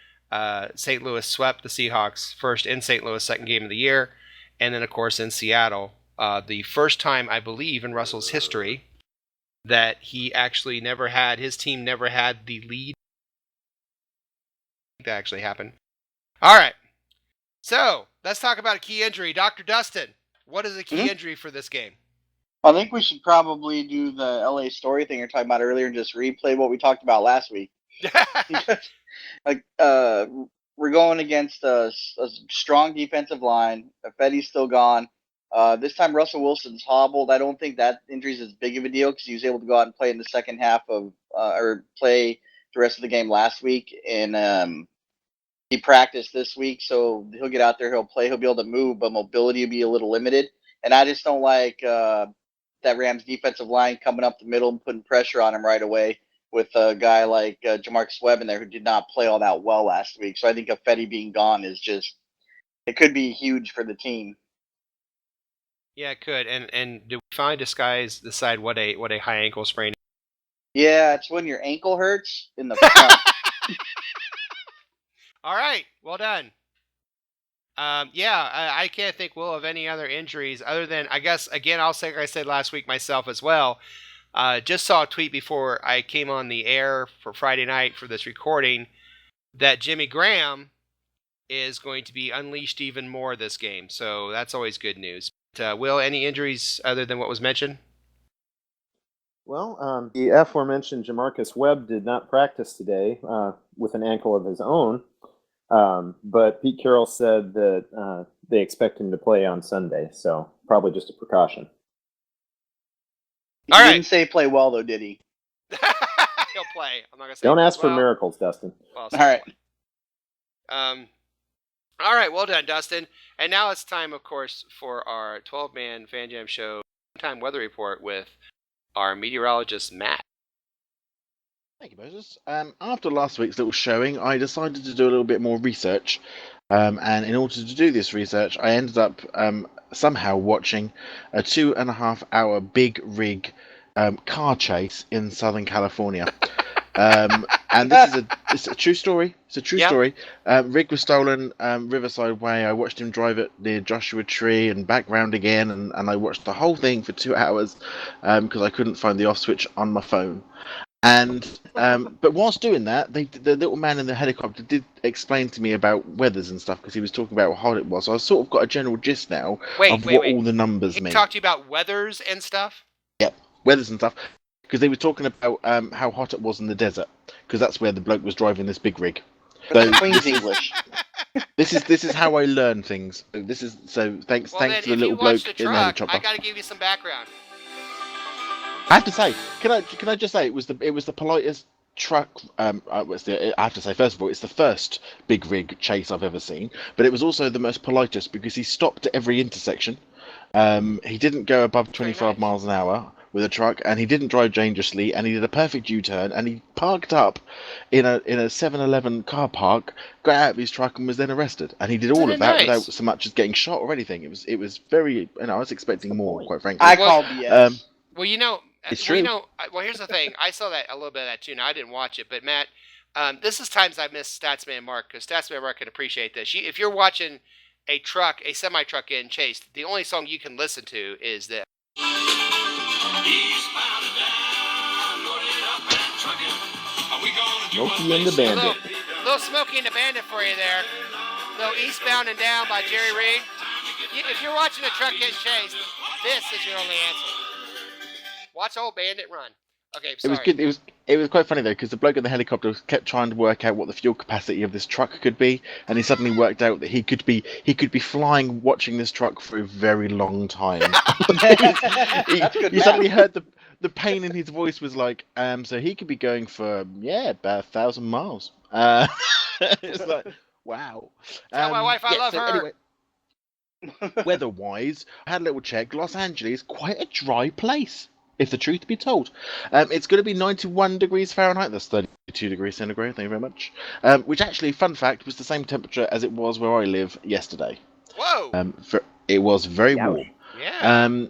St. Louis swept the Seahawks first in St. Louis, second game of the year. And then, of course, in Seattle, the first time, I believe, in Russell's history that he actually his team never had the lead. That actually happened. All right. So, let's talk about a key injury. Dr. Dustin, what is a key injury for this game? I think we should probably do the LA story thing you're talking about earlier and just replay what we talked about last week. Like, we're going against a strong defensive line. Fetty's still gone. This time Russell Wilson's hobbled. I don't think that injury is as big of a deal because he was able to go out and play in the second half of or play the rest of the game last week. And he practiced this week, so he'll get out there, he'll play, he'll be able to move, but mobility will be a little limited. And I just don't like that Rams defensive line coming up the middle and putting pressure on him right away with a guy like Jamarcus Webb in there who did not play all that well last week. So I think Fetty being gone is just, it could be huge for the team. Yeah, it could. And do we finally decide what a high ankle sprain is? Yeah, it's when your ankle hurts in the front. All right, well done. I can't think, Will, of any other injuries other than, I guess, again, I'll say like I said last week myself as well. Just saw a tweet before I came on the air for Friday night for this recording that Jimmy Graham is going to be unleashed even more this game. So that's always good news. But, Will, any injuries other than what was mentioned? Well, the aforementioned Jamarcus Webb did not practice today with an ankle of his own. But Pete Carroll said that they expect him to play on Sunday, so probably just a precaution. He didn't say play well, though, did he? He'll play. I'm not gonna say. Don't ask for miracles, Dustin. Well, all right. All right. Well done, Dustin. And now it's time, of course, for our 12-man Fan Jam Show time weather report with our meteorologist Matt. Thank you, Moses. After last week's little showing, I decided to do a little bit more research. And in order to do this research, I ended up somehow watching a 2.5-hour big rig car chase in Southern California. And it's a true story. It's a true story. Rig was stolen Riverside Way. I watched him drive it near Joshua Tree and back round again. And I watched the whole thing for 2 hours because I couldn't find the off switch on my phone. And but whilst doing that, the little man in the helicopter did explain to me about weathers and stuff because he was talking about how hot it was. So I sort of got a general gist now of what all the numbers mean. He talked to you about weathers and stuff? Yep, weathers and stuff. because they were talking about how hot it was in the desert, because that's where the bloke was driving this big rig. So Queen's English. this is how I learn things. Thanks Well, thanks then, to the if little you watch bloke the in the truck, chopper. I got to give you some background. I have to say, can I just say it was the politest truck. I have to say, first of all, it's the first big rig chase I've ever seen, but it was also the most politest because he stopped at every intersection. He didn't go above 25 miles an hour with a truck, and he didn't drive dangerously, and he did a perfect U-turn, and he parked up in a 7-Eleven car park, got out of his truck, and was then arrested. And he did all of that without so much as getting shot or anything. It was very, I was expecting more, quite frankly. I call BS. Well, it's true. Well, here's the thing. I saw that a little bit of that too. Now I didn't watch it, but Matt, this is times I miss Statsman Mark because Statsman Mark can appreciate this. If you're watching a semi truck getting chased, the only song you can listen to is this. Smokey and the Bandit. Little Smokey and the Bandit for you there. Little Eastbound and Down by Jerry Reed. If you're watching a truck getting chased, this is your only answer. Watch Old Bandit run. Okay, sorry. It was good. It was quite funny though because the bloke in the helicopter kept trying to work out what the fuel capacity of this truck could be, and he suddenly worked out that he could be flying watching this truck for a very long time. You suddenly heard the pain in his voice was like, so he could be going for about 1,000 miles. It's like, wow. Tell my wife I love her. Anyway, weather-wise, I had a little check. Los Angeles, quite a dry place, if the truth be told. It's going to be 91 degrees Fahrenheit. That's 32 degrees centigrade. Thank you very much. Which actually, fun fact, was the same temperature as it was where I live yesterday. Whoa! It was very warm. Yeah.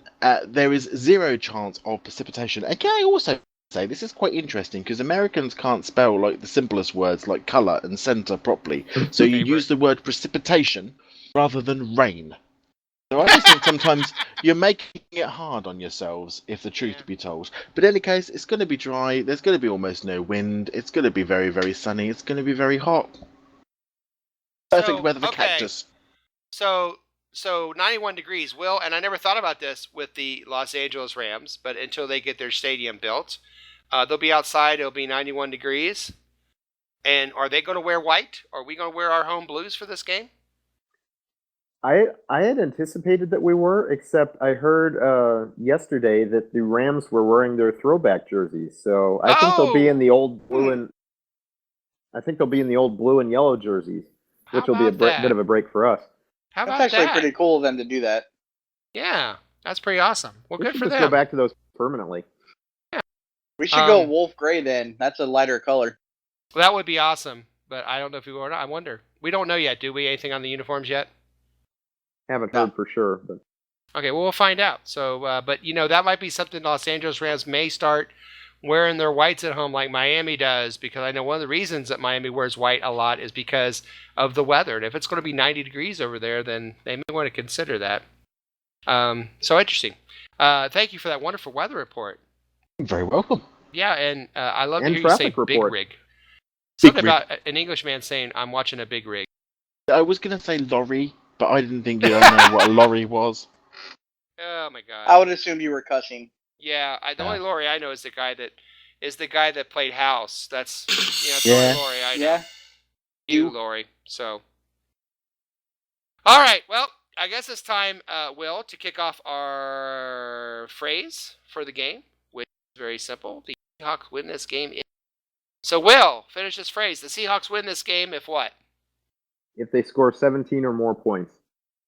There is 0 chance of precipitation. And can I also say this is quite interesting because Americans can't spell like the simplest words like colour and centre properly. So you use the word precipitation rather than rain. So I just think sometimes you're making it hard on yourselves, if the truth be told. But in any case, it's going to be dry. There's going to be almost no wind. It's going to be very, very sunny. It's going to be very hot. Perfect weather for cactus. So 91 degrees, Will, and I never thought about this with the Los Angeles Rams, but until they get their stadium built, they'll be outside, it'll be 91 degrees. And are they going to wear white? Are we going to wear our home blues for this game? I had anticipated that we were, except I heard yesterday that the Rams were wearing their throwback jerseys. So I think they'll be in the old blue and yellow jerseys, which will be a bit of a break for us. How about that's actually pretty cool of them to do that. Yeah, that's pretty awesome. Well, good for them. Just go back to those permanently. Yeah. We should go wolf gray then. That's a lighter color. Well, that would be awesome, but I don't know if we will or not. I wonder. We don't know yet, do we? Anything on the uniforms yet? Haven't heard for sure, but okay, well, we'll find out. So, but that might be something Los Angeles Rams may start wearing their whites at home like Miami does, because I know one of the reasons that Miami wears white a lot is because of the weather. And if it's going to be 90 degrees over there, then they may want to consider that. So interesting. Thank you for that wonderful weather report. You're very welcome. Yeah, and I love to hear you say big rig. Something about an Englishman saying, I'm watching a big rig. I was going to say lorry, but I didn't think you'd know what a lorry was. Oh my god! I would assume you were cussing. Yeah, the only Laurie I know is the guy that played House. That's the only Laurie I know. Yeah. You Laurie. So. All right. Well, I guess it's time, Will, to kick off our phrase for the game, which is very simple. The Seahawks win this game. So, Will, finish this phrase. The Seahawks win this game if what? If they score 17 or more points.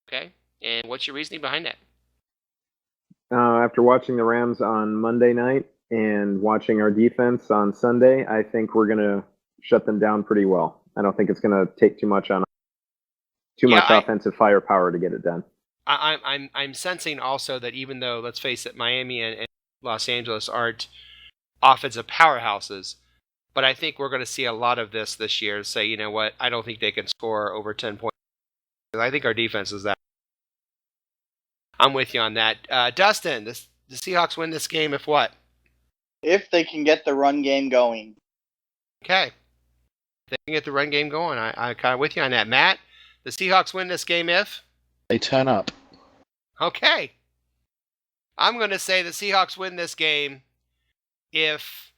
Okay. And what's your reasoning behind that? After watching the Rams on Monday night and watching our defense on Sunday, I think we're going to shut them down pretty well. I don't think it's going to take too much offensive firepower to get it done. I'm sensing also that even though, let's face it, Miami and Los Angeles aren't offensive powerhouses, but I think we're going to see a lot of this year. Say, you know what? I don't think they can score over 10 points. I think our defense is that. I'm with you on that. Dustin, the Seahawks win this game if what? If they can get the run game going. Okay. If they can get the run game going, I'm kind of with you on that. Matt, the Seahawks win this game if? They turn up. Okay. I'm going to say the Seahawks win this game if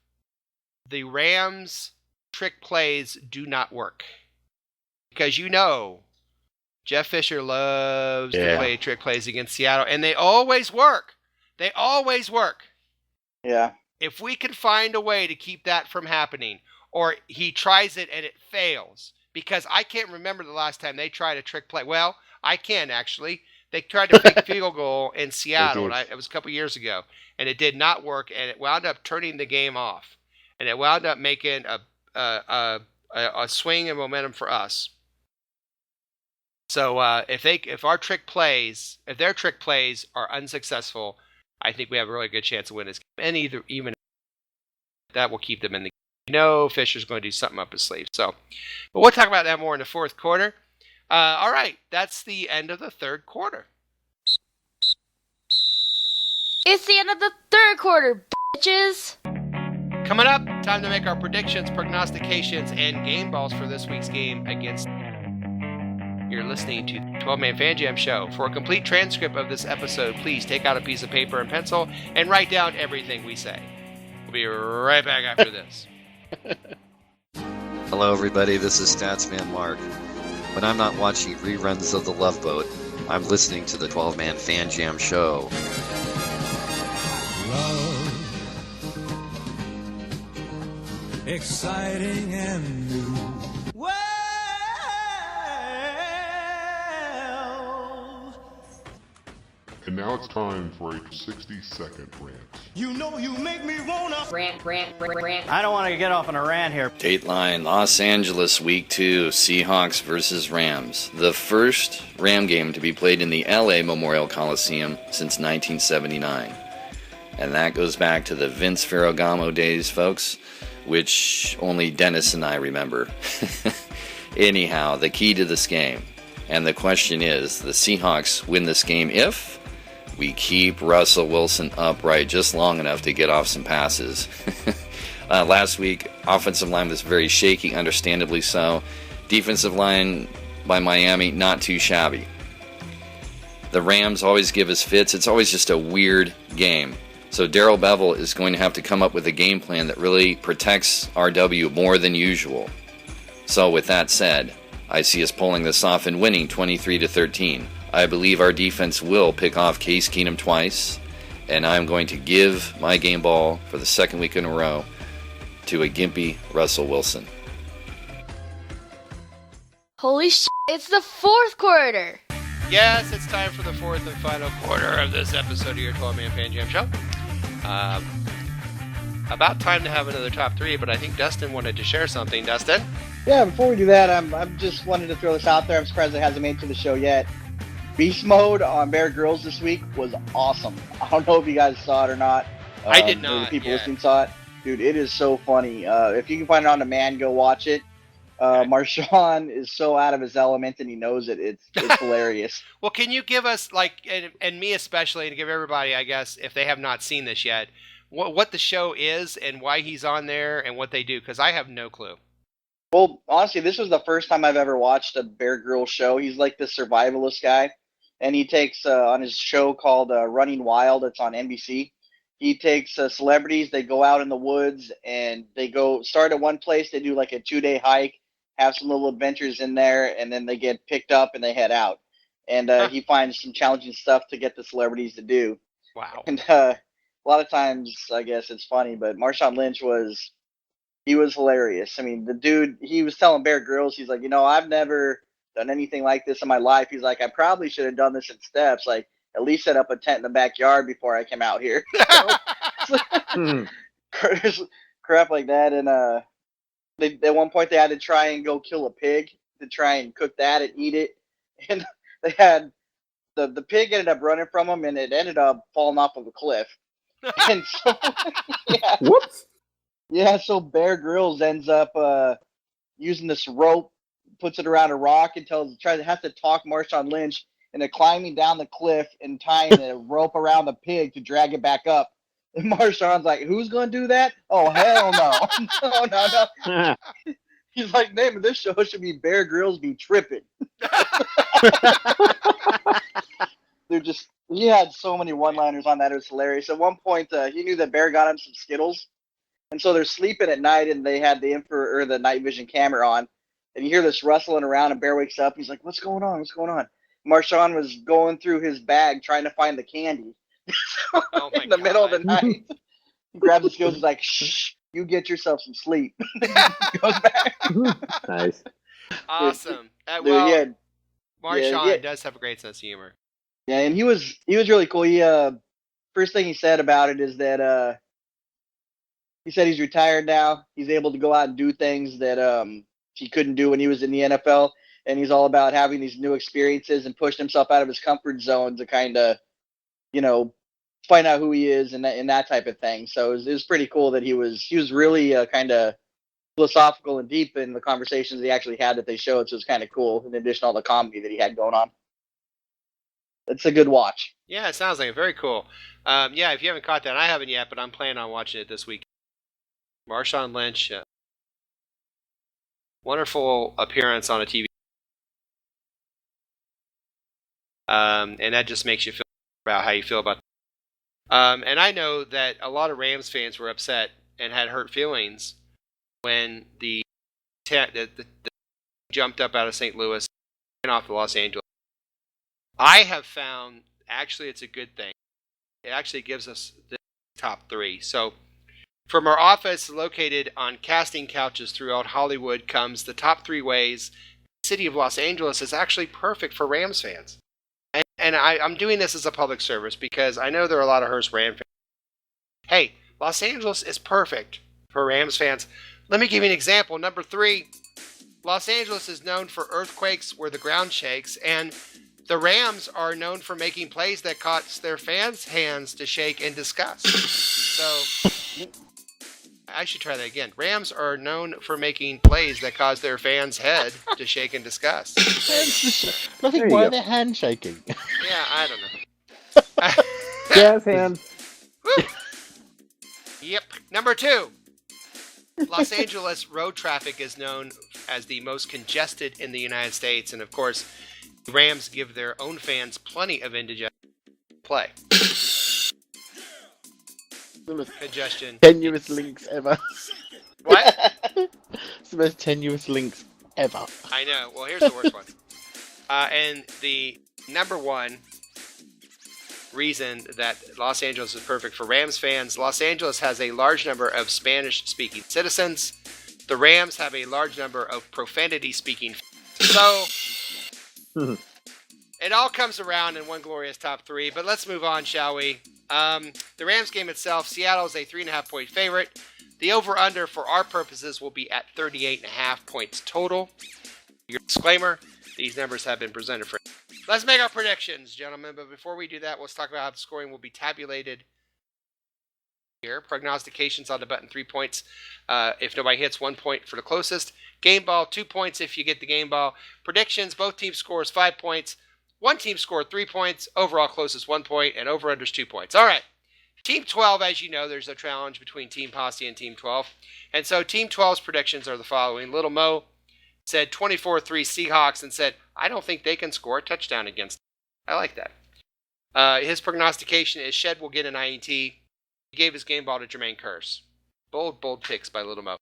the Rams trick plays do not work. Because Jeff Fisher loves to play trick plays against Seattle, and they always work. They always work. Yeah. If we can find a way to keep that from happening, or he tries it and it fails, because I can't remember the last time they tried a trick play. Well, I can actually. They tried to fake field goal in Seattle, and it was a couple years ago, and it did not work, and it wound up turning the game off, and it wound up making a swing in momentum for us. So if their trick plays are unsuccessful, I think we have a really good chance of winning this game, and even that will keep them in the game. Fisher's going to do something up his sleeve. So, but we'll talk about that more in the fourth quarter. All right, that's the end of the third quarter. It's the end of the third quarter, bitches. Coming up, time to make our predictions, prognostications, and game balls for this week's game against. You're listening to the 12-Man Fan Jam Show. For a complete transcript of this episode, please take out a piece of paper and pencil and write down everything we say. We'll be right back after this. Hello, everybody. This is Statsman Mark. When I'm not watching reruns of The Love Boat, I'm listening to the 12-Man Fan Jam Show. Love, exciting and new. Well, And now it's time for a 60-second rant. You know you make me wanna Rant. I don't want to get off on a rant here. Dateline, Los Angeles, Week 2, Seahawks versus Rams. The first Ram game to be played in the LA Memorial Coliseum since 1979. And that goes back to the Vince Ferragamo days, folks, which only Dennis and I remember. Anyhow, the key to this game, and the question is, the Seahawks win this game if we keep Russell Wilson upright just long enough to get off some passes. Last week, offensive line was very shaky, understandably so. Defensive line by Miami, not too shabby. The Rams always give us fits. It's always just a weird game. So Darrell Bevell is going to have to come up with a game plan that really protects RW more than usual. So with that said, I see us pulling this off and winning 23-13. I believe our defense will pick off Case Keenum twice, and I'm going to give my game ball for the second week in a row to a gimpy Russell Wilson. Holy shit, it's the fourth quarter. Yes, it's time for the fourth and final quarter of this episode of your 12-Man Fan Jam Show. About time to have another top three, but I think Dustin wanted to share something. Dustin? Yeah, before we do that, I'm just wanted to throw this out there. I'm surprised it hasn't made it to the show yet. Beast Mode on Bear Grylls this week was awesome. I don't know if you guys saw it or not. I did not. The people listening saw it. Dude, it is so funny. If you can find it on demand, go watch it. Marshawn is so out of his element, and he knows it. It's hilarious. Well, can you give us, and me especially, and give everybody, I guess, if they have not seen this yet, what the show is and why he's on there and what they do? Because I have no clue. Well, honestly, this was the first time I've ever watched a Bear Grylls show. He's like this survivalist guy, and he takes on his show called Running Wild. It's on NBC. He takes celebrities. They go out in the woods, and they start at one place. They do like a 2-day hike, have some little adventures in there, and then they get picked up and they head out. And he finds some challenging stuff to get the celebrities to do. Wow. And a lot of times, I guess it's funny, but Marshawn Lynch was hilarious. I mean, the dude, he was telling Bear Grylls, he's like, I've never done anything like this in my life. He's like, I probably should have done this in steps, like at least set up a tent in the backyard before I came out here. Crap like that. And at one point they had to try and go kill a pig to try and cook that and eat it. And they had the pig ended up running from them, and it ended up falling off of a cliff. And so, yeah. Whoops. Yeah, so Bear Grylls ends up using this rope, puts it around a rock, and has to talk Marshawn Lynch into climbing down the cliff and tying the rope around the pig to drag it back up. And Marshawn's like, "Who's gonna do that? Oh hell no, no. He's like, name of this show should be Bear Grylls Be Tripping. He had so many one-liners on that. It was hilarious. At one point, he knew that Bear got him some Skittles. And so they're sleeping at night, and they had the infrared or the night vision camera on, and you hear this rustling around, and Bear wakes up. He's like, "What's going on? What's going on?" Marshawn was going through his bag trying to find the candy. In the middle of the night, he grabs his skills. He's like, "Shh, you get yourself some sleep." Goes back. Nice. Awesome. Dude, Well, Marshawn does have a great sense of humor. Yeah, and he was really cool. He first thing he said about it is that he said he's retired now. He's able to go out and do things that he couldn't do when he was in the NFL, and he's all about having these new experiences and pushing himself out of his comfort zone to kind of, find out who he is and that type of thing. So it was pretty cool that he was really kind of philosophical and deep in the conversations he actually had that they showed. So it was kind of cool, in addition to all the comedy that he had going on. It's a good watch. Yeah, it sounds like it. Very cool. Yeah, if you haven't caught that, I haven't yet, but I'm planning on watching it this week. Marshawn Lynch, wonderful appearance on a TV. And that just makes you feel about how you feel about. And I know that a lot of Rams fans were upset and had hurt feelings when the jumped up out of St. Louis and off to Los Angeles. I have found actually it's a good thing. It actually gives us the top three. So from our office located on casting couches throughout Hollywood comes the top 3 ways the city of Los Angeles is actually perfect for Rams fans. And I'm doing this as a public service because I know there are a lot of Hearst Rams fans. Hey, Los Angeles is perfect for Rams fans. Let me give you an example. Number 3, Los Angeles is known for earthquakes where the ground shakes, and the Rams are known for making plays that cause their fans' hands to shake in disgust. So I should try that again. Rams are known for making plays that cause their fans' head to shake in disgust. I think why are they hand shaking? Yeah, I don't know. Jazz hands. Yep. Number 2. Los Angeles road traffic is known as the most congested in the United States, and of course, the Rams give their own fans plenty of indigestion play. The most Congestion. tenuous links ever. What? It's the most tenuous links ever. I know. Well, here's the worst one. And the number 1 reason that Los Angeles is perfect for Rams fans, Los Angeles has a large number of Spanish-speaking citizens. The Rams have a large number of profanity-speaking fans. So it all comes around in one glorious top 3, but let's move on, shall we? The Rams game itself, Seattle is a 3.5-point favorite. The over-under for our purposes will be at 38.5 points total. Your disclaimer, these numbers have been presented for. Let's make our predictions, gentlemen, but before we do that, let's talk about how the scoring will be tabulated here. Prognostications on the button, 3 points. If nobody hits, 1 point for the closest. Game ball, 2 points if you get the game ball. Predictions, both teams scores 5 points. One team scored 3 points. Overall closest 1 point, and over-unders 2 points. All right. Team 12, as you know, there's a challenge between Team Posse and Team 12. And so Team 12's predictions are the following. Little Mo said 24-3 Seahawks and said, I don't think they can score a touchdown against them. I like that. His prognostication is Shed will get an INT. He gave his game ball to Jermaine Kearse. Bold picks by Little Mo.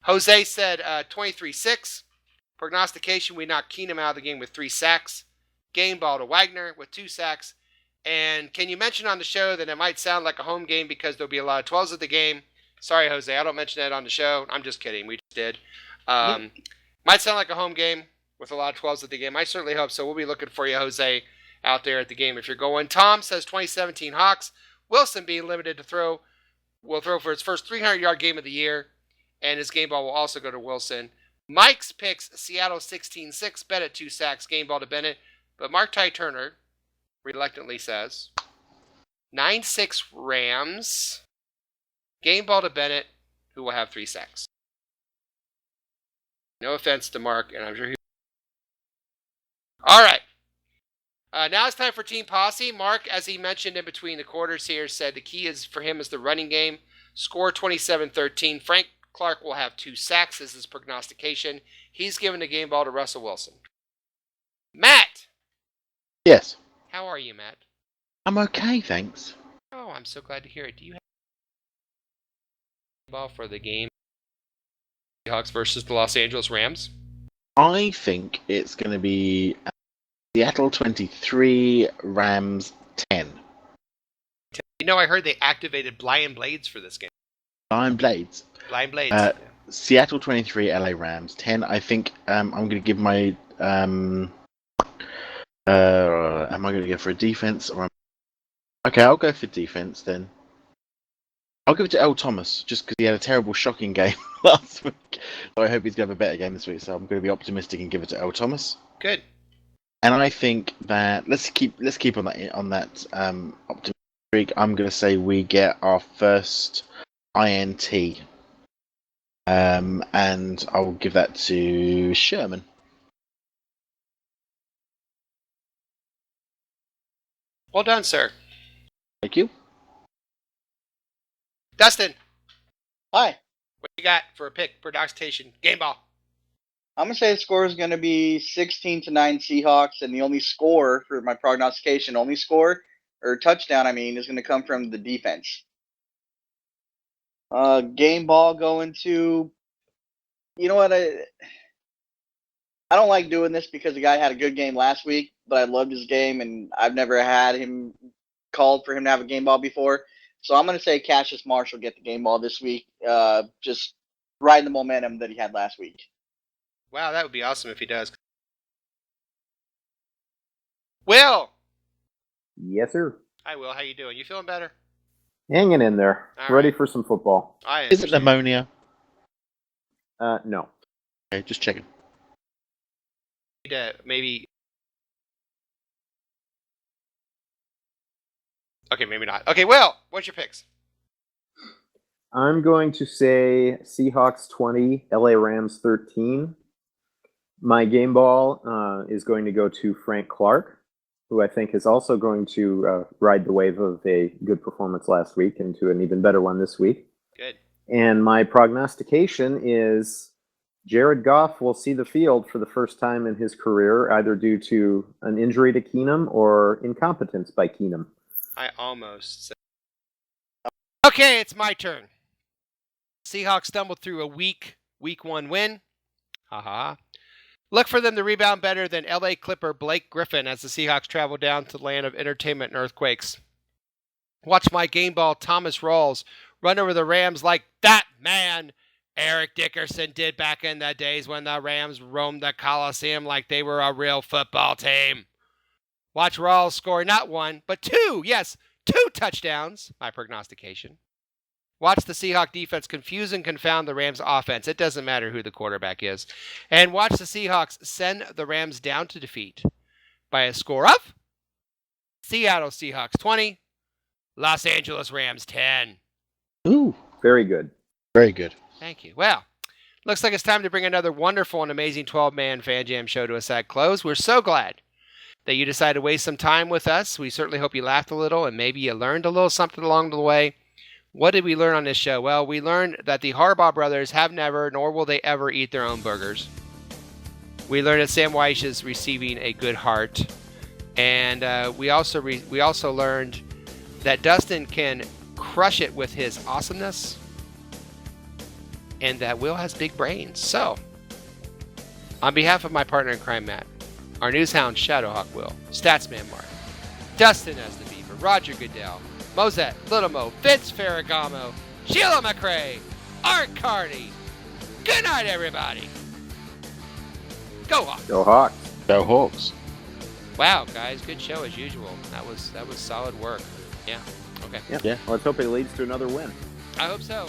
Jose said 23-6. Prognostication, we knocked Keenum out of the game with 3 sacks. Game ball to Wagner with 2 sacks. And can you mention on the show that it might sound like a home game because there'll be a lot of 12s at the game? Sorry, Jose, I don't mention that on the show. I'm just kidding. We just did. Might sound like a home game with a lot of 12s at the game. I certainly hope so. We'll be looking for you, Jose, out there at the game if you're going. Tom says 2017 Hawks. Wilson being limited to throw. Will throw for his first 300-yard game of the year. And his game ball will also go to Wilson. Mike's picks Seattle 16-6. Bennett 2 sacks. Game ball to Bennett. But Mark Ty Turner reluctantly says 9-6 Rams. Game ball to Bennett, who will have 3 sacks. No offense to Mark, and I'm sure he... All right. Now it's time for Team Posse. Mark, as he mentioned in between the quarters here, said the key is for him is the running game. Score 27-13. Frank Clark will have 2 sacks as his prognostication. He's given the game ball to Russell Wilson. Matt! Yes. How are you, Matt? I'm okay, thanks. Oh, I'm so glad to hear it. Do you ball for the game. Seahawks versus the Los Angeles Rams. I think it's going to be Seattle 23, Rams 10. You know, I heard they activated Blind Blades for this game. Blind Blades. Blind Blades. Seattle 23, LA Rams 10. I think I'm going to give my... am I going to go for a defense? Okay, I'll go for defense then. I'll give it to Earl Thomas, just because he had a terrible, shocking game last week. So I hope he's going to have a better game this week. So I'm going to be optimistic and give it to Earl Thomas. Good. And I think that let's keep on that optimistic streak. I'm going to say we get our first INT, and I'll give that to Sherman. Well done, sir. Thank you. Dustin. Hi. What you got for a pick, prognostication, game ball? I'm going to say the score is going to be 16-9 Seahawks, and the only score for my prognostication, touchdown, is going to come from the defense. Game ball going to, you know what, I don't like doing this because the guy had a good game last week, but I loved his game, and I've never had him called for him to have a game ball before. So I'm going to say Cassius Marshall get the game ball this week, just riding the momentum that he had last week. Wow, that would be awesome if he does. Will! Yes, sir. Hi, Will. How you doing? You feeling better? Hanging in there. All Ready right. for some football. Is it pneumonia? No. Okay, just checking. Maybe... Okay, maybe not. Okay, Will, what's your picks? I'm going to say Seahawks 20, LA Rams 13. My game ball is going to go to Frank Clark, who I think is also going to ride the wave of a good performance last week into an even better one this week. Good. And my prognostication is Jared Goff will see the field for the first time in his career, either due to an injury to Keenum or incompetence by Keenum. I almost said... Okay, it's my turn. Seahawks stumbled through a week 1 win. Haha. Look for them to rebound better than LA Clipper Blake Griffin as the Seahawks travel down to the land of entertainment and earthquakes. Watch my game ball Thomas Rawls run over the Rams like that man Eric Dickerson did back in the days when the Rams roamed the Coliseum like they were a real football team. Watch Rawls score not 1, but 2, yes, 2 touchdowns, my prognostication. Watch the Seahawk defense confuse and confound the Rams offense. It doesn't matter who the quarterback is. And watch the Seahawks send the Rams down to defeat by a score of Seattle Seahawks 20, Los Angeles Rams 10. Ooh, very good. Very good. Thank you. Well, looks like it's time to bring another wonderful and amazing 12-man Fan Jam show to a sad close. We're so glad that you decided to waste some time with us. We certainly hope you laughed a little and maybe you learned a little something along the way. What did we learn on this show? Well, we learned that the Harbaugh brothers have never, nor will they ever, eat their own burgers. We learned that Sam Weiss is receiving a good heart. And we also learned that Dustin can crush it with his awesomeness. And that Will has big brains. So, on behalf of my partner in crime, Matt, our newshound, Shadowhawk Will, Statsman Mark, Dustin as the Beaver, Roger Goodell, Mosette, Little Mo, Vince Ferragamo, Sheila McRae, Art Carney. Good night, everybody. Go Hawks. Go Hawks. Go Hawks. Wow, guys, good show as usual. That was solid work. Yeah. Okay. Yeah. Let's hope it leads to another win. I hope so.